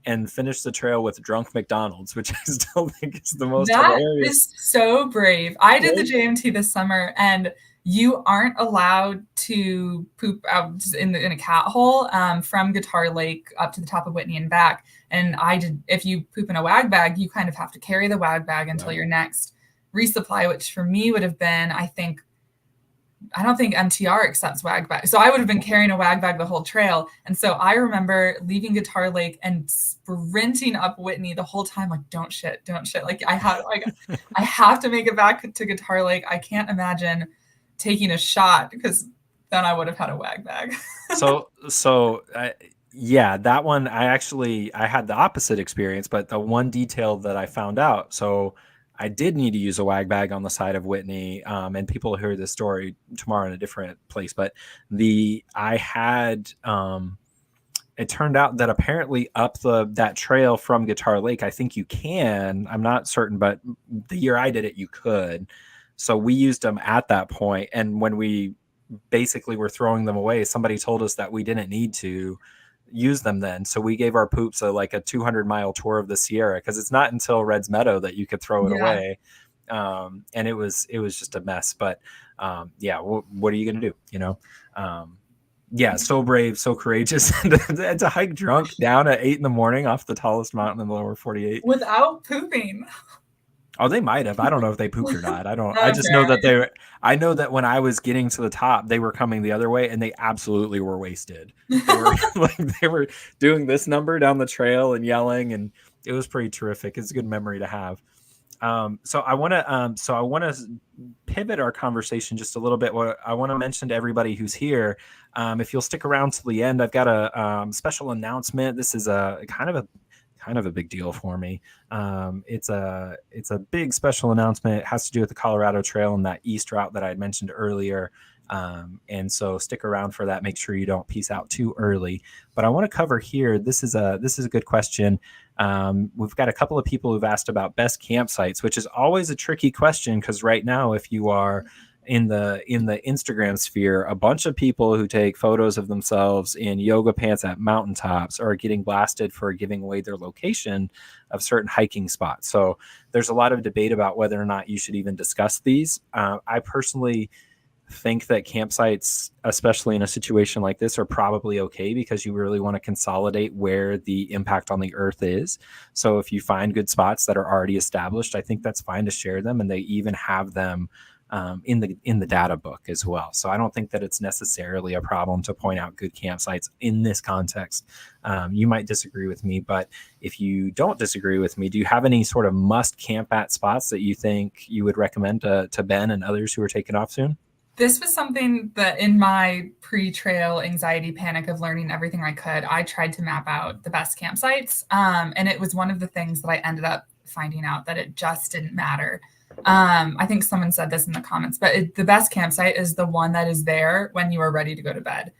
and finish the trail with drunk McDonald's, which I still think is the most That hilarious. is so brave. I did the Right? JMT this summer, and you aren't allowed to poop out in a cat hole from Guitar Lake up to the top of Whitney and back. And I did. If you poop in a wag bag, you kind of have to carry the wag bag until Right. your next resupply, which for me would have been, I don't think MTR accepts wag bag. So I would have been carrying a wag bag the whole trail. And so I remember leaving Guitar Lake and sprinting up Whitney the whole time, like, don't shit. Like I have to make it back to Guitar Lake. I can't imagine taking a shot because then I would have had a wag bag. Yeah, that one I had the opposite experience, but the one detail that I found out, so I did need to use a wag bag on the side of Whitney, and people will hear this story tomorrow in a different place. But the I had it turned out that apparently up that trail from Guitar Lake, I think you can. I'm not certain, but the year I did it, you could. So we used them at that point. And when we basically were throwing them away, somebody told us that we didn't need to use them then. So we gave our poops a 200-mile tour of the Sierra, because it's not until Red's Meadow that you could throw it Yeah. away. And it was just a mess. But yeah, what are you going to do? Yeah, so brave, so courageous. And to hike drunk down at 8 a.m. off the tallest mountain in the lower 48. Without pooping. Oh, they might have. I don't know if they pooped or not. I just know Okay. that I know that when I was getting to the top, they were coming the other way, and they absolutely were wasted. They were they were doing this number down the trail and yelling, and it was pretty terrific. It's a good memory to have. So I want to pivot our conversation just a little bit. What I want to mention to everybody who's here, if you'll stick around till the end, I've got a special announcement. This is a kind of a big deal for me. It's a big special announcement. It has to do with the Colorado Trail and that east route that I had mentioned earlier. And so stick around for that. Make sure you don't peace out too early. But I want to cover here. This is a good question. We've got a couple of people who've asked about best campsites, which is always a tricky question, because right now, if you are in the Instagram sphere, a bunch of people who take photos of themselves in yoga pants at mountaintops are getting blasted for giving away their location of certain hiking spots. So there's a lot of debate about whether or not you should even discuss these. I personally think that campsites, especially in a situation like this, are probably okay, because you really want to consolidate where the impact on the earth is. So if you find good spots that are already established, I think that's fine to share them, and they even have them in the data book as well. So I don't think that it's necessarily a problem to point out good campsites in this context. You might disagree with me, but if you don't disagree with me, do you have any sort of must camp at spots that you think you would recommend to Ben and others who are taking off soon? This was something that in my pre-trail anxiety panic of learning everything I could, I tried to map out the best campsites. And it was one of the things that I ended up finding out that it just didn't matter. I think someone said this in the comments, but the best campsite is the one that is there when you are ready to go to bed.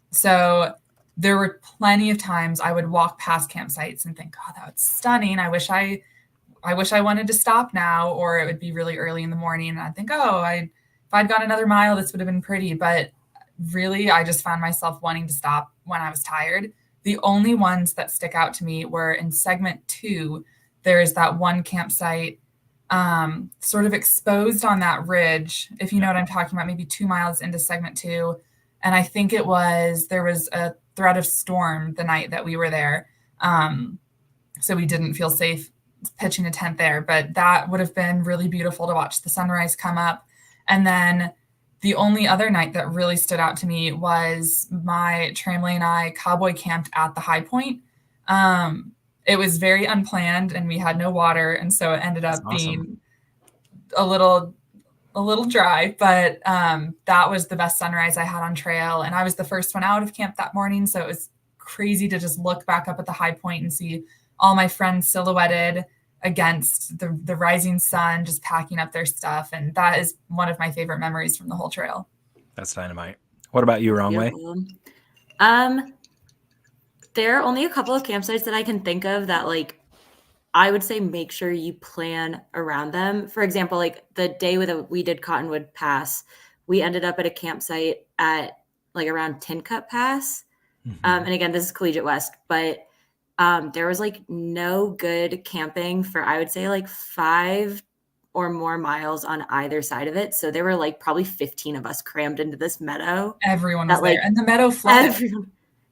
So there were plenty of times I would walk past campsites and think, oh, that's stunning. I wish I wanted to stop now, or it would be really early in the morning. And I'd think, if I'd gone another mile, this would have been pretty. But really, I just found myself wanting to stop when I was tired. The only ones that stick out to me were in segment 2. There is that one campsite sort of exposed on that ridge, if you know what I'm talking about, maybe 2 miles into segment 2. And I think there was a threat of storm the night that we were there. So we didn't feel safe pitching a tent there, but that would have been really beautiful to watch the sunrise come up. And then the only other night that really stood out to me was my Tramley and I cowboy camped at the high point. It was very unplanned, and we had no water, and so it ended up being a little dry. But that was the best sunrise I had on trail, and I was the first one out of camp that morning, so it was crazy to just look back up at the high point and see all my friends silhouetted against the rising sun, just packing up their stuff. And that is one of my favorite memories from the whole trail. That's dynamite. What about you, Wrong Way? There are only a couple of campsites that I can think of that, like, I would say make sure you plan around them. For example, like the day we did Cottonwood Pass, we ended up at a campsite at like around Tin Cup Pass. Mm-hmm. And again, this is Collegiate West, but there was like no good camping for, I would say, like 5 or more miles on either side of it. So there were like probably 15 of us crammed into this meadow. Everyone was there, and the meadow flooded.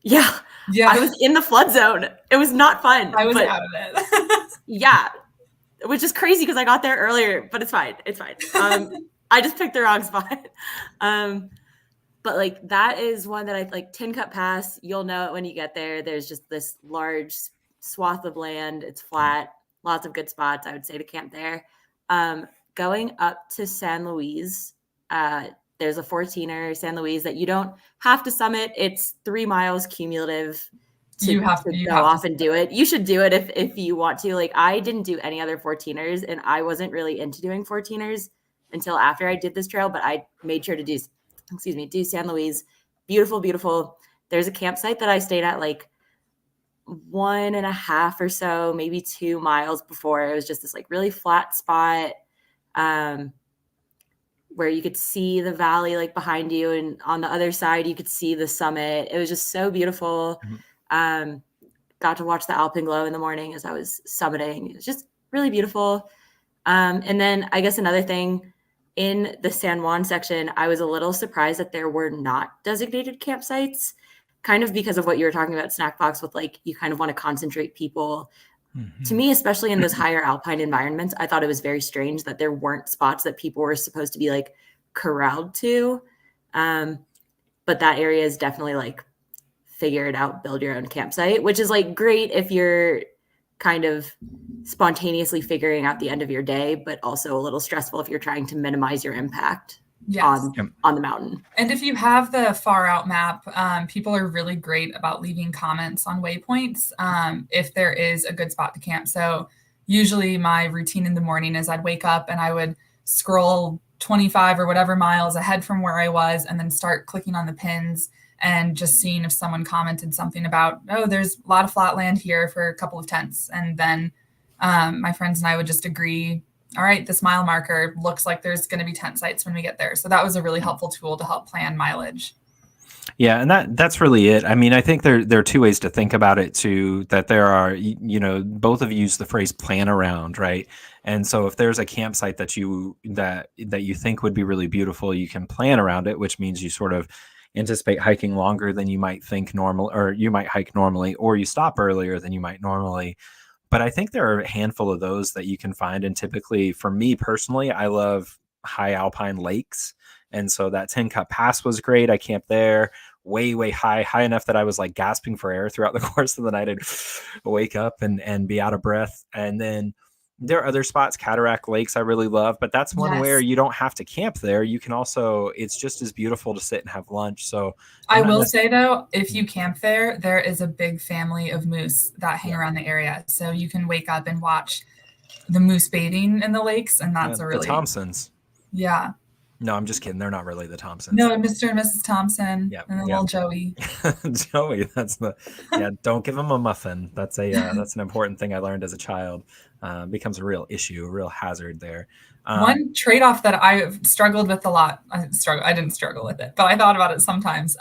Yeah. I was in the flood zone. It was not fun. I was out of it. Yeah. Which is crazy because I got there earlier, but it's fine. It's fine. I just picked the wrong spot. But like that is one that I like. Tin Cup Pass, you'll know it when you get there. There's just this large swath of land. It's flat, lots of good spots. I would say to camp there. Going up to San Luis, there's a 14er San Luis that you don't have to summit. It's 3 miles cumulative to go off and do it. You should do it if you want to. Like I didn't do any other 14ers, and I wasn't really into doing 14ers until after I did this trail, but I made sure to do San Luis. Beautiful, beautiful. There's a campsite that I stayed at like 1.5 or so, maybe 2 miles before. It was just this like really flat spot. where you could see the valley like behind you, and on the other side you could see the summit. It was just so beautiful. Got to watch the alpenglow in the morning as I was summiting. It was just really beautiful. And then I guess another thing, in the San Juan section, I was a little surprised that there were not designated campsites, kind of because of what you were talking about, Snack Box, with like, you kind of want to concentrate people. To me, especially in those higher alpine environments, I thought it was very strange that there weren't spots that people were supposed to be like corralled to. But that area is definitely like, figure it out, build your own campsite, which is like great if you're kind of spontaneously figuring out the end of your day, but also a little stressful if you're trying to minimize your impact on the mountain. And if you have the far out map, people are really great about leaving comments on waypoints if there is a good spot to camp. So usually my routine in the morning is I'd wake up and I would scroll 25 or whatever miles ahead from where I was, and then start clicking on the pins and just seeing if someone commented something about, oh, there's a lot of flat land here for a couple of tents. And then my friends and I would just agree, all right, this mile marker looks like there's going to be tent sites when we get there. So that was a really helpful tool to help plan mileage. Yeah, and that's really it. I mean, I think there are two ways to think about it too, that there are, you know, both of you use the phrase plan around, right? And so if there's a campsite that you think would be really beautiful, you can plan around it, which means you sort of anticipate hiking longer than you might think normal, or you might hike normally, or you stop earlier than you might normally. But I think there are a handful of those that you can find. And typically for me personally, I love high alpine lakes. And so that Tin Cup Pass was great. I camped there way high enough that I was like gasping for air throughout the course of the night. I'd wake up and be out of breath. And then there are other spots, Cataract Lakes, I really love, but that's one where you don't have to camp there. You can also, it's just as beautiful to sit and have lunch. So I will say though, if you camp there, there is a big family of moose that hang around the area. So you can wake up and watch the moose bathing in the lakes. And that's a really, the Thompsons. Yeah. No, I'm just kidding. They're not really the Thompsons. No, Mr. and Mrs. Thompson. Yep, And then little Joey. Joey, that's the, don't give him a muffin. That's that's an important thing I learned as a child. Becomes a real issue, a real hazard there. One trade-off that I've struggled with a lot, I didn't struggle with it, but I thought about it sometimes,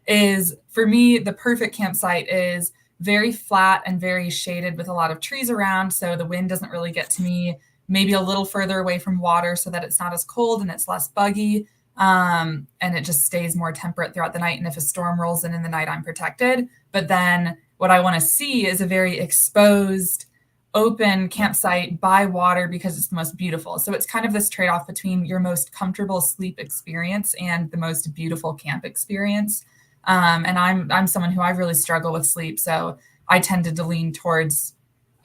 is for me, the perfect campsite is very flat and very shaded with a lot of trees around. So the wind doesn't really get to me, maybe a little further away from water so that it's not as cold and it's less buggy. And it just stays more temperate throughout the night. And if a storm rolls in the night, I'm protected. But then what I want to see is a very exposed, open campsite by water because it's the most beautiful. So it's kind of this trade-off between your most comfortable sleep experience and the most beautiful camp experience. And I'm someone who I really struggle with sleep. So I tended to lean towards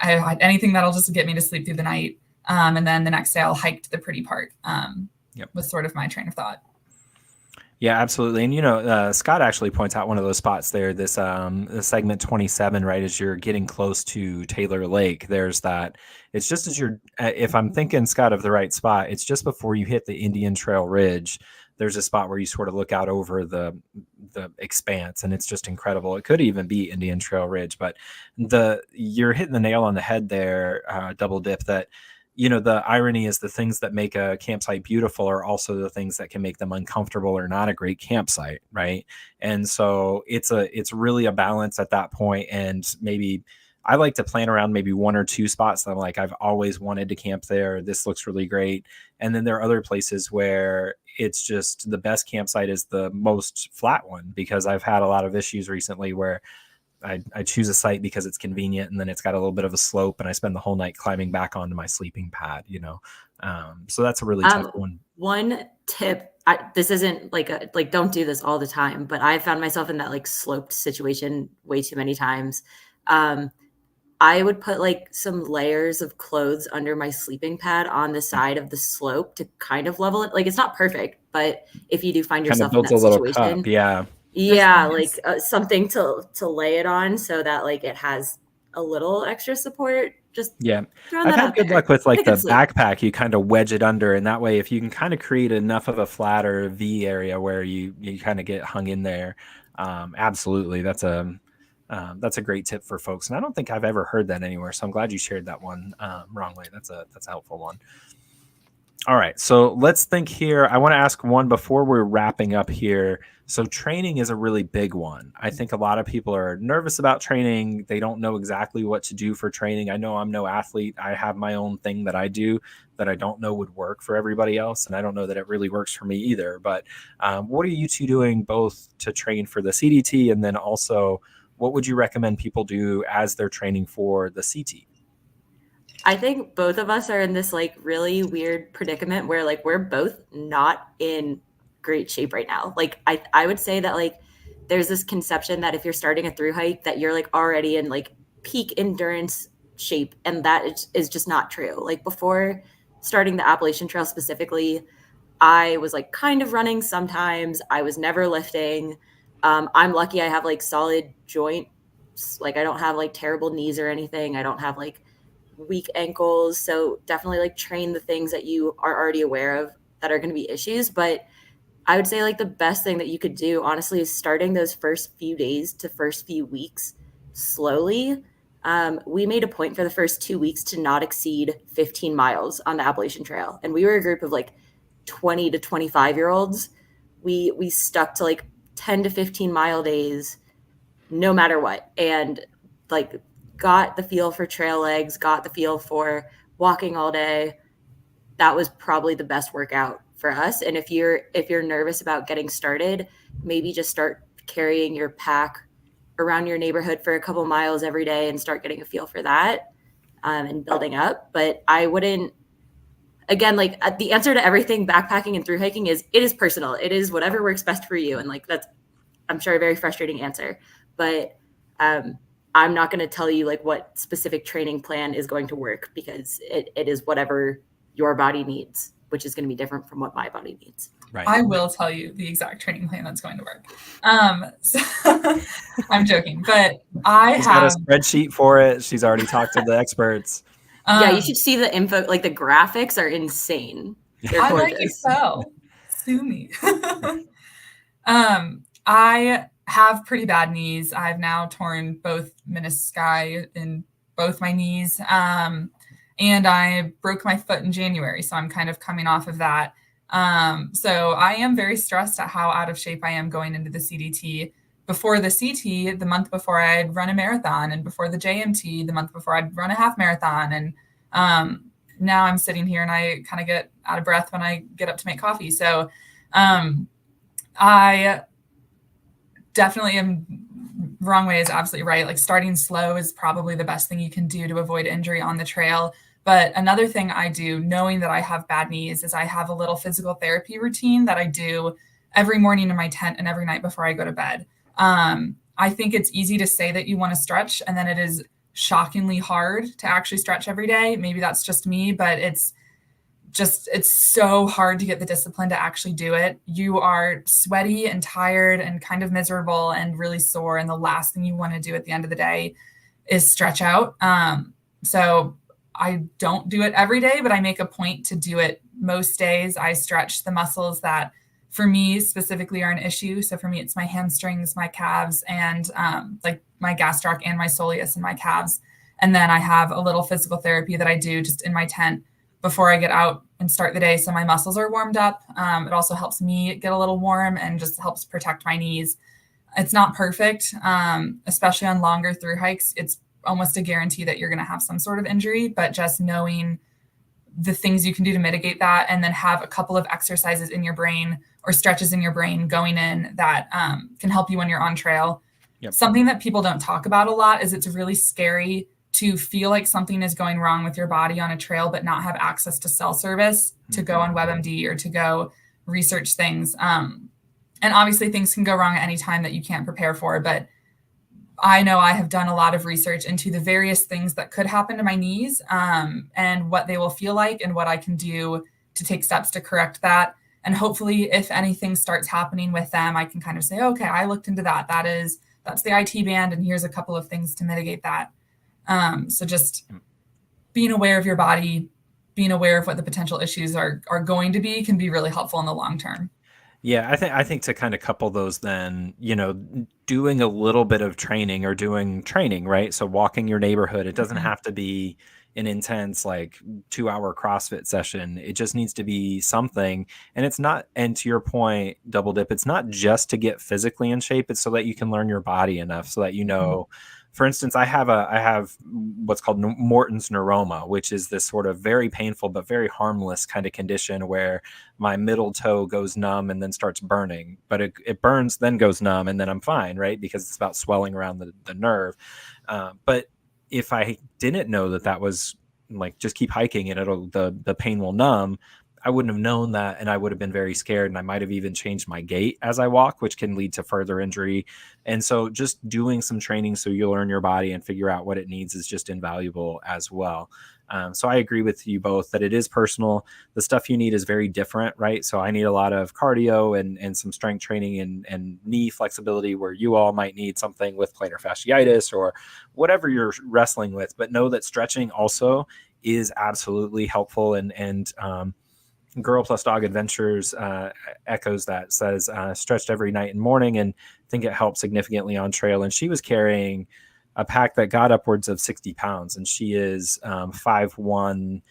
anything that'll just get me to sleep through the night. And then the next day I'll hike to the pretty part. Was sort of my train of thought. Yeah, absolutely. And, you know, Scott actually points out one of those spots there, this segment 27, right, as you're getting close to Taylor Lake, there's that, it's just as you're, if I'm thinking, Scott, of the right spot, it's just before you hit the Indian Trail Ridge. There's a spot where you sort of look out over the expanse, and it's just incredible. It could even be Indian Trail Ridge, but you're hitting the nail on the head there, Double Dip, that, you know, the irony is the things that make a campsite beautiful are also the things that can make them uncomfortable or not a great campsite, right? And so it's really a balance at that point. And maybe I like to plan around maybe one or two spots that I'm like, I've always wanted to camp there. This looks really great. And then there are other places where it's just the best campsite is the most flat one, because I've had a lot of issues recently where I choose a site because it's convenient, and then it's got a little bit of a slope, and I spend the whole night climbing back onto my sleeping pad, you know? So that's a really tough one. One tip, this isn't like don't do this all the time, but I found myself in that like sloped situation way too many times. I would put like some layers of clothes under my sleeping pad on the side of the slope to kind of level it. Like, it's not perfect, but if you do find yourself in that situation, like something to lay it on so that like it has a little extra support. Just I've had good luck with like the backpack. You kind of wedge it under, and that way, if you can kind of create enough of a flat or V area where you kind of get hung in there, absolutely, that's a great tip for folks. And I don't think I've ever heard that anywhere, so I'm glad you shared that one. Wrong way. That's a helpful one. All right. So let's think here. I want to ask one before we're wrapping up here. So training is a really big one. I think a lot of people are nervous about training. They don't know exactly what to do for training. I know I'm no athlete. I have my own thing that I do that I don't know would work for everybody else. And I don't know that it really works for me either. But what are you two doing both to train for the CDT, and then also what would you recommend people do as they're training for the CT? I think both of us are in this like really weird predicament where like we're both not in great shape right now. Like I would say that like there's this conception that if you're starting a through hike that you're like already in like peak endurance shape, and that is just not true. Like before starting the Appalachian Trail specifically, I was like kind of running sometimes. I was never lifting. I'm lucky I have like solid joints. Like I don't have like terrible knees or anything. I don't have like weak ankles. So definitely like train the things that you are already aware of that are going to be issues. But I would say like the best thing that you could do, honestly, is starting those first few days to first few weeks slowly. We made a point for the first 2 weeks to not exceed 15 miles on the Appalachian Trail. And we were a group of like 20 to 25-year-olds. We stuck to like 10 to 15-mile days no matter what. And like got the feel for trail legs, got the feel for walking all day. That was probably the best workout for us. And if you're nervous about getting started, maybe just start carrying your pack around your neighborhood for a couple miles every day and start getting a feel for that, and building up. But I wouldn't, again, like the answer to everything backpacking and through hiking is it is personal. It is whatever works best for you. And like that's, I'm sure, a very frustrating answer. But I'm not going to tell you like what specific training plan is going to work, because it is whatever your body needs, which is going to be different from what my body needs. Right. I will tell you the exact training plan that's going to work. So I'm joking, but She's got a spreadsheet for it. She's already talked to the experts. Yeah, you should see the info. Like the graphics are insane. They're I gorgeous. like Excel. Sue me. I have pretty bad knees. I've now torn both menisci in both my knees. And I broke my foot in January, so I'm kind of coming off of that. So I am very stressed at how out of shape I am going into the CDT. Before the CT, the month before, I'd run a marathon, and before the JMT, the month before, I'd run a half marathon. And now I'm sitting here and I kind of get out of breath when I get up to make coffee. So I definitely am, wrong way is absolutely right. Like starting slow is probably the best thing you can do to avoid injury on the trail. But another thing I do, knowing that I have bad knees, is I have a little physical therapy routine that I do every morning in my tent and every night before I go to bed. I think it's easy to say that you want to stretch, and then it is shockingly hard to actually stretch every day. Maybe that's just me, but it's so hard to get the discipline to actually do it. You are sweaty and tired and kind of miserable and really sore. And the last thing you want to do at the end of the day is stretch out. So I don't do it every day, but I make a point to do it most days. I stretch the muscles that for me specifically are an issue. So for me, it's my hamstrings, my calves, and like my gastroc and my soleus in my calves. And then I have a little physical therapy that I do just in my tent before I get out and start the day, so my muscles are warmed up. It also helps me get a little warm and just helps protect my knees. It's not perfect, especially on longer through hikes. It's almost a guarantee that you're going to have some sort of injury, but just knowing the things you can do to mitigate that, and then have a couple of exercises in your brain or stretches in your brain going in that can help you when you're on trail. Yep. Something that people don't talk about a lot is it's really scary to feel like something is going wrong with your body on a trail, but not have access to cell service to go on WebMD or to go research things. And obviously things can go wrong at any time that you can't prepare for, but I know I have done a lot of research into the various things that could happen to my knees, and what they will feel like and what I can do to take steps to correct that. And hopefully if anything starts happening with them, I can kind of say, okay, I looked into that. That's the IT band. And here's a couple of things to mitigate that. So just being aware of your body, being aware of what the potential issues are going to be, can be really helpful in the long term. Yeah, I think to kind of couple those then, doing a little bit of training or doing training, right? So walking your neighborhood, it doesn't have to be, an intense like 2-hour CrossFit session. It just needs to be something. And it's not, and to your point, Double Dip, it's not just to get physically in shape. It's so that you can learn your body enough so that you know, for instance, I have what's called Morton's neuroma, which is this sort of very painful but very harmless kind of condition where my middle toe goes numb and then starts burning, but it burns, then goes numb, and then I'm fine, right? Because it's about swelling around the nerve. But if I didn't know that that was like just keep hiking and the pain will numb, I wouldn't have known that, and I would have been very scared, and I might have even changed my gait as I walk, which can lead to further injury. And so just doing some training so you learn your body and figure out what it needs is just invaluable as well. So I agree with you both that it is personal. The stuff you need is very different, right? So I need a lot of cardio and some strength training and knee flexibility, where you all might need something with plantar fasciitis or whatever you're wrestling with. But know that stretching also is absolutely helpful, and Girl Plus Dog Adventures echoes that, says stretched every night and morning, and I think it helped significantly on trail. And she was carrying a pack that got upwards of 60 pounds, and she is 5'1".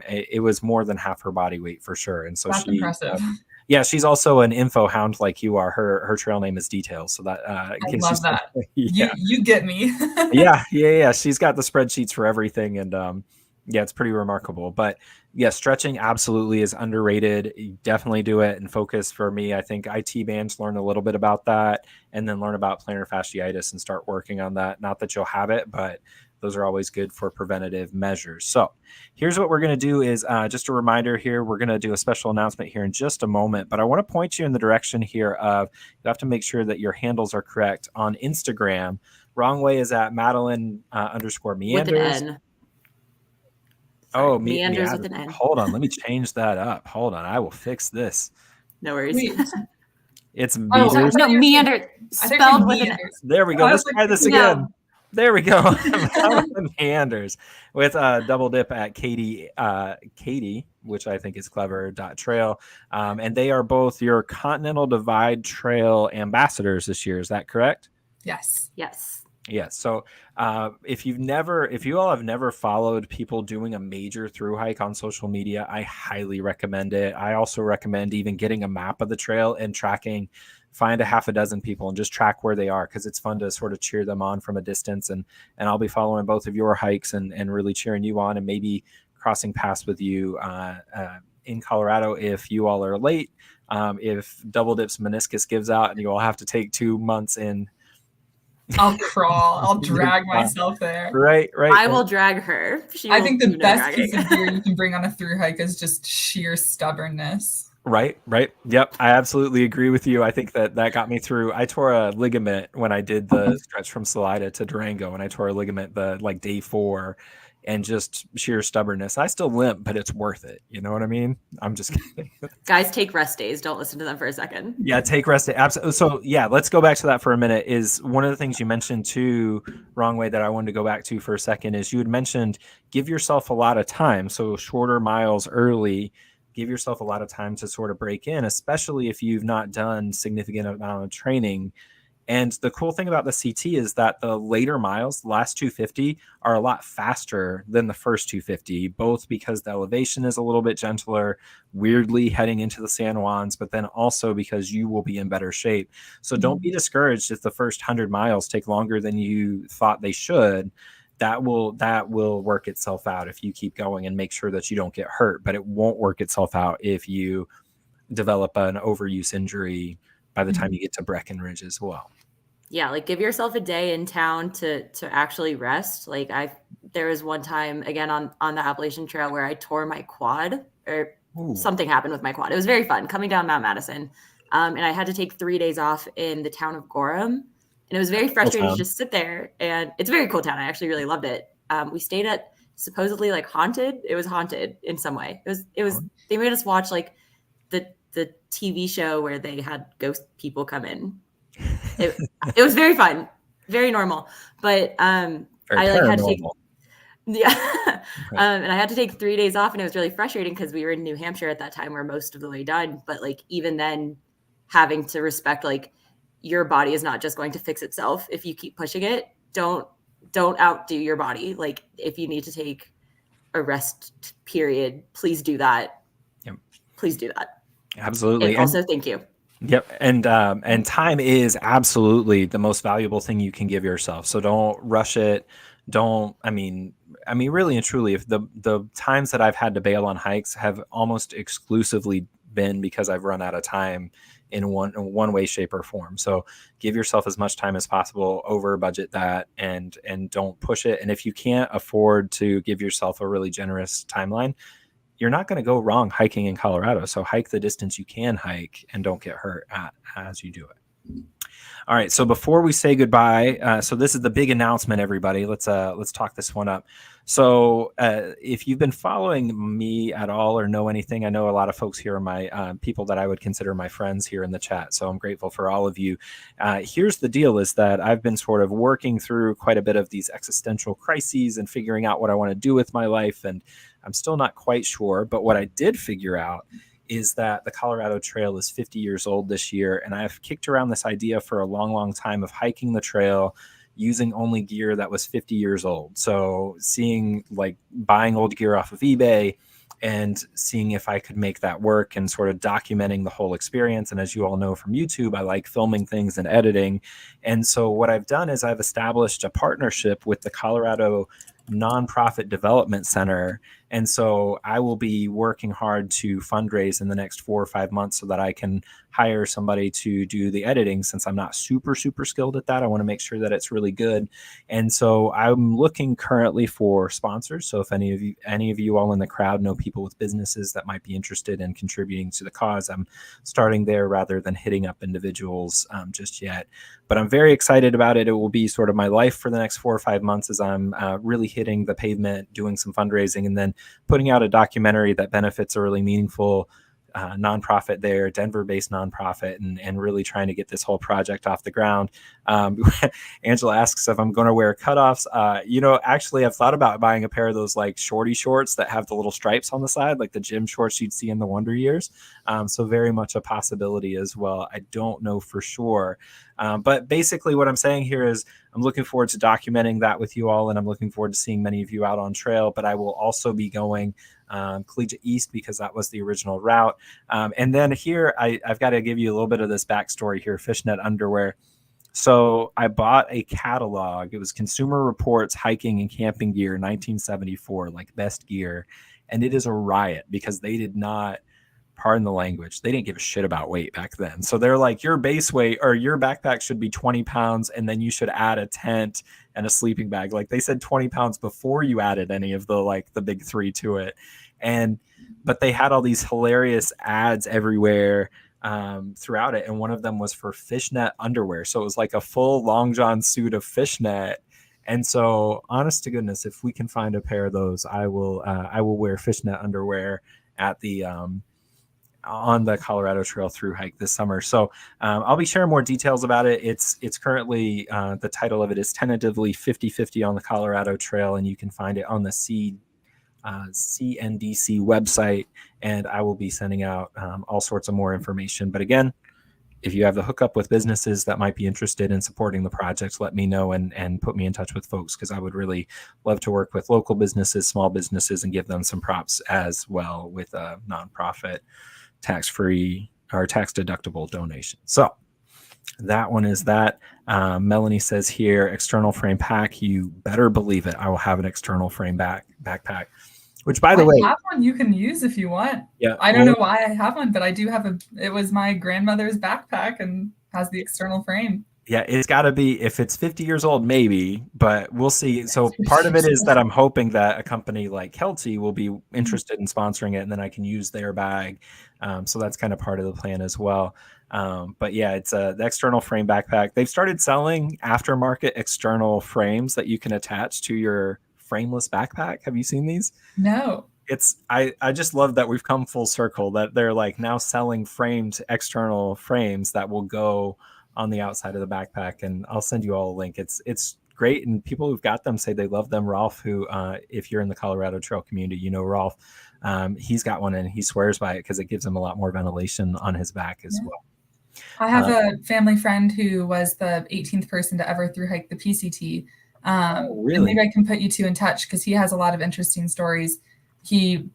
It was more than half her body weight for sure. And so That's impressive. Yeah, she's also an info hound like you are. Her trail name is Details. So that I love that. Yeah. You get me. Yeah. She's got the spreadsheets for everything, and yeah, it's pretty remarkable. But yeah, stretching absolutely is underrated. You definitely do it and focus. For me, I think IT bands, learn a little bit about that and then learn about plantar fasciitis and start working on that. Not that you'll have it, but those are always good for preventative measures. So here's what we're going to do is just a reminder here. We're going to do a special announcement here in just a moment, but I want to point you in the direction here of you have to make sure that your handles are correct on Instagram. Wrong Way is at Madeline _ Meanders. With an N. Sorry, Meanders with an N. Hold on, let me change that up. Hold on, I will fix this. No worries. It's meters. No, meander spelled with an N. There we go. Let's try this again. No. There we go. Meanders with Double Dip at Katie, which I think is clever, .trail. And they are both your Continental Divide Trail ambassadors this year. Is that correct? Yes. Yes. So if you all have never followed people doing a major thru hike on social media, I highly recommend it. I also recommend even getting a map of the trail and tracking, find a half a dozen people and just track where they are, because it's fun to sort of cheer them on from a distance. And I'll be following both of your hikes and really cheering you on, and maybe crossing paths with you in Colorado if you all are late. If Double Dip's meniscus gives out and you all have to take 2 months in, I'll crawl. I'll drag myself there. Right. I will drag her. I think the best piece of gear you can bring on a thru hike is just sheer stubbornness. Right. Yep. I absolutely agree with you. I think that got me through. I tore a ligament when I did the stretch from Salida to Durango, and I tore a ligament day 4, and just sheer stubbornness. I still limp, but it's worth it. You know what I mean? I'm just kidding. Guys, take rest days. Don't listen to them for a second. Yeah, take rest days. Absolutely. So yeah, let's go back to that for a minute. Is one of the things you mentioned too, Wrong Way, that I wanted to go back to for a second, is you had mentioned give yourself a lot of time. So shorter miles early, give yourself a lot of time to sort of break in, especially if you've not done significant amount of training. And the cool thing about the CT is that the later miles, the last 250, are a lot faster than the first 250, both because the elevation is a little bit gentler, weirdly heading into the San Juans, but then also because you will be in better shape. So don't be discouraged if the first 100 miles take longer than you thought they should. That will work itself out if you keep going and make sure that you don't get hurt, but it won't work itself out if you develop an overuse injury by the time you get to Breckenridge as well. Yeah, like give yourself a day in town to actually rest. Like there was one time again on the Appalachian Trail where I tore my quad, or something happened with my quad. It was very fun coming down Mount Madison. And I had to take 3 days off in the town of Gorham. And it was very frustrating to just sit there. And it's a very cool town. I actually really loved it. We stayed at supposedly like haunted. It was haunted in some way. It was they made us watch like the TV show where they had ghost people come in. It was very fun, very normal. But I had to take and I had to take 3 days off, and it was really frustrating because we were in New Hampshire at that time. We're most of the way done. But like even then, having to respect like your body is not just going to fix itself if you keep pushing it. Don't outdo your body. Like if you need to take a rest period, please do that. Yep. Please do that. Absolutely. And also, thank you. Yep. And time is absolutely the most valuable thing you can give yourself. So don't rush it. Don't, I mean, really and truly, if the times that I've had to bail on hikes have almost exclusively been because I've run out of time in one way, shape, or form. So give yourself as much time as possible, over budget that, and don't push it. And if you can't afford to give yourself a really generous timeline, you're not going to go wrong hiking in Colorado. So hike the distance you can hike and don't get hurt as you do it. All right. So before we say goodbye, so this is the big announcement, everybody. Let's talk this one up. So if you've been following me at all or know anything, I know a lot of folks here are my people that I would consider my friends here in the chat. So I'm grateful for all of you. Here's the deal is that I've been sort of working through quite a bit of these existential crises and figuring out what I want to do with my life. And I'm still not quite sure. But what I did figure out is that the Colorado Trail is 50 years old this year. And I've kicked around this idea for a long, long time of hiking the trail using only gear that was 50 years old. So buying old gear off of eBay and seeing if I could make that work and sort of documenting the whole experience. And as you all know from YouTube, I like filming things and editing. And so what I've done is I've established a partnership with the Colorado Nonprofit Development Center. And so I will be working hard to fundraise in the next 4 or 5 months so that I can hire somebody to do the editing. Since I'm not super skilled at that, I want to make sure that it's really good. And so I'm looking currently for sponsors. So if any of you all in the crowd know people with businesses that might be interested in contributing to the cause, I'm starting there rather than hitting up individuals just yet. But I'm very excited about it. It will be sort of my life for the next 4 or 5 months as I'm really hitting the pavement, doing some fundraising, and then putting out a documentary that benefits a really meaningful nonprofit there, Denver-based nonprofit, and really trying to get this whole project off the ground. Angela asks if I'm going to wear cutoffs. Actually, I've thought about buying a pair of those like shorty shorts that have the little stripes on the side, like the gym shorts you'd see in the Wonder Years. So very much a possibility as well. I don't know for sure. But basically what I'm saying here is I'm looking forward to documenting that with you all, and I'm looking forward to seeing many of you out on trail. But I will also be going Collegiate East because that was the original route. And then here, I've got to give you a little bit of this backstory here, fishnet underwear. So I bought a catalog. It was Consumer Reports Hiking and Camping Gear 1974, like best gear. And it is a riot because they did not, pardon the language, they didn't give a shit about weight back then. So they're like, your base weight or your backpack should be 20 pounds, and then you should add a tent and a sleeping bag. Like they said 20 pounds before you added any of the big three to it. But they had all these hilarious ads everywhere throughout it. And one of them was for fishnet underwear. So it was like a full long john suit of fishnet. And so honest to goodness, if we can find a pair of those, I will wear fishnet underwear at the on the Colorado Trail through hike this summer. So I'll be sharing more details about it. It's currently, the title of it is tentatively 50/50 on the Colorado Trail, and you can find it on the CNDC website. And I will be sending out all sorts of more information. But again, if you have the hookup with businesses that might be interested in supporting the project, let me know and put me in touch with folks, because I would really love to work with local businesses, small businesses, and give them some props as well with a nonprofit tax-free or tax-deductible donation. So that one is that. Melanie says here, external frame pack. You better believe it. I will have an external frame backpack. Which, by the way, I have one you can use if you want. Yeah, I don't know why I have one, but I do have it was my grandmother's backpack and has the external frame. Yeah, it's got to be, if it's 50 years old, maybe, but we'll see. So part of it is that I'm hoping that a company like Kelty will be interested in sponsoring it, and then I can use their bag. So that's kind of part of the plan as well. But yeah, it's the external frame backpack. They've started selling aftermarket external frames that you can attach to your frameless backpack. Have you seen these? No. I just love that we've come full circle, that they're like now selling framed external frames that will go on the outside of the backpack. And I'll send you all a link. It's great. And people who've got them say they love them. Rolf, who, if you're in the Colorado Trail community, you know Rolf, he's got one and he swears by it because it gives him a lot more ventilation on his back as well. I have a family friend who was the 18th person to ever through hike the PCT. And maybe I can put you two in touch because he has a lot of interesting stories. He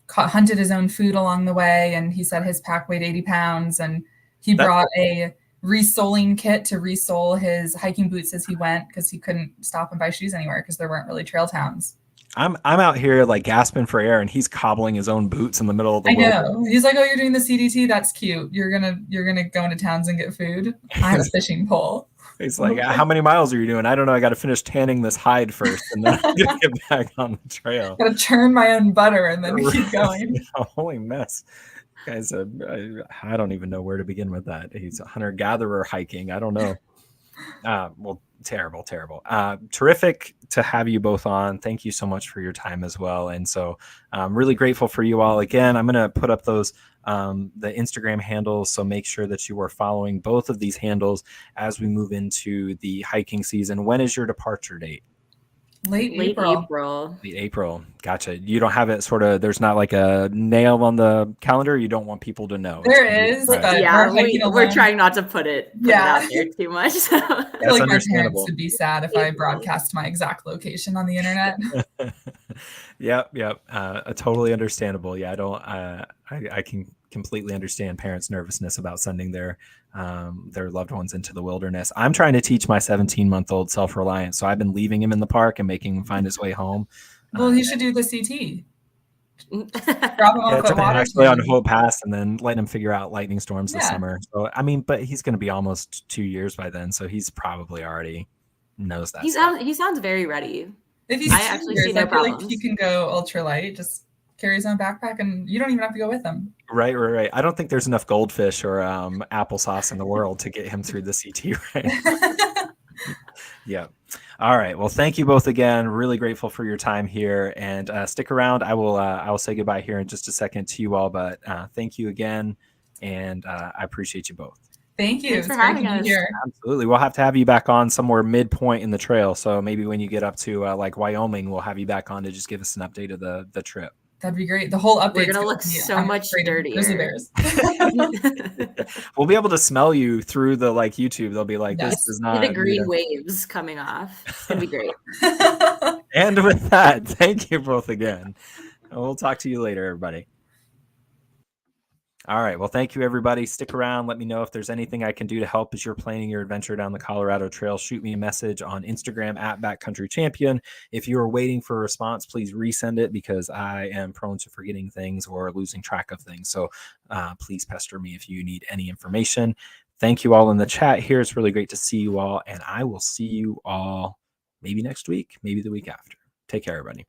hunted his own food along the way, and he said his pack weighed 80 pounds, and he brought a resoling kit to resole his hiking boots as he went because he couldn't stop and buy shoes anywhere because there weren't really trail towns. I'm out here like gasping for air, and he's cobbling his own boots in the middle of the I know. He's like, "Oh, you're doing the CDT? That's cute. You're gonna go into towns and get food. I have a fishing pole." He's like, "How many miles are you doing?" "I don't know. I got to finish tanning this hide first, and then I'm gonna get back on the trail. Gotta churn my own butter and then keep going." Holy mess. Guys, I don't even know where to begin with that. He's a hunter-gatherer hiking. I don't know. Well, terrible. Terrific to have you both on. Thank you so much for your time as well. And so I'm really grateful for you all. Again, I'm going to put up those the Instagram handles, so make sure that you are following both of these handles as we move into the hiking season. When is your departure date? Late April. Late April. Gotcha. You don't have it sort of, there's not like a nail on the calendar. You don't want people to know. There is, but yeah, we're trying not to put it out there too much. So. I feel like my parents would be sad if I broadcast my exact location on the internet. Yep. Totally understandable. Yeah, I can completely understand parents' nervousness about sending their loved ones into the wilderness. I'm trying to teach my 17-month-old self-reliance, so I've been leaving him in the park and making him find his way home. Well, he should do the CT. Drop him off at water. Actually on Hope Pass, and then let him figure out lightning storms this summer. So I mean, but he's going to be almost 2 years by then, so he's probably already knows that. He sounds very ready. If he's 2 years, I feel like he can go ultralight. Just carry his own backpack, and you don't even have to go with him. Right. I don't think there's enough goldfish or applesauce in the world to get him through the CT. Right. Yeah. All right. Well, thank you both again. Really grateful for your time here, and stick around. I will say goodbye here in just a second to you all, but thank you again, and I appreciate you both. Thank you. Thanks for having us here. Absolutely. We'll have to have you back on somewhere midpoint in the trail. So maybe when you get up to like Wyoming, we'll have you back on to just give us an update of the trip. That'd be great. The whole update. We're gonna look so much dirtier. Grizzly bears. We'll be able to smell you through the YouTube. They'll be like, "This is not the green waves coming off." It's gonna be great. And with that, thank you both again. And we'll talk to you later, everybody. All right. Well, thank you, everybody. Stick around. Let me know if there's anything I can do to help as you're planning your adventure down the Colorado Trail. Shoot me a message on Instagram at Backcountry Champion. If you are waiting for a response, please resend it because I am prone to forgetting things or losing track of things. So please pester me if you need any information. Thank you all in the chat here. It's really great to see you all. And I will see you all maybe next week, maybe the week after. Take care, everybody.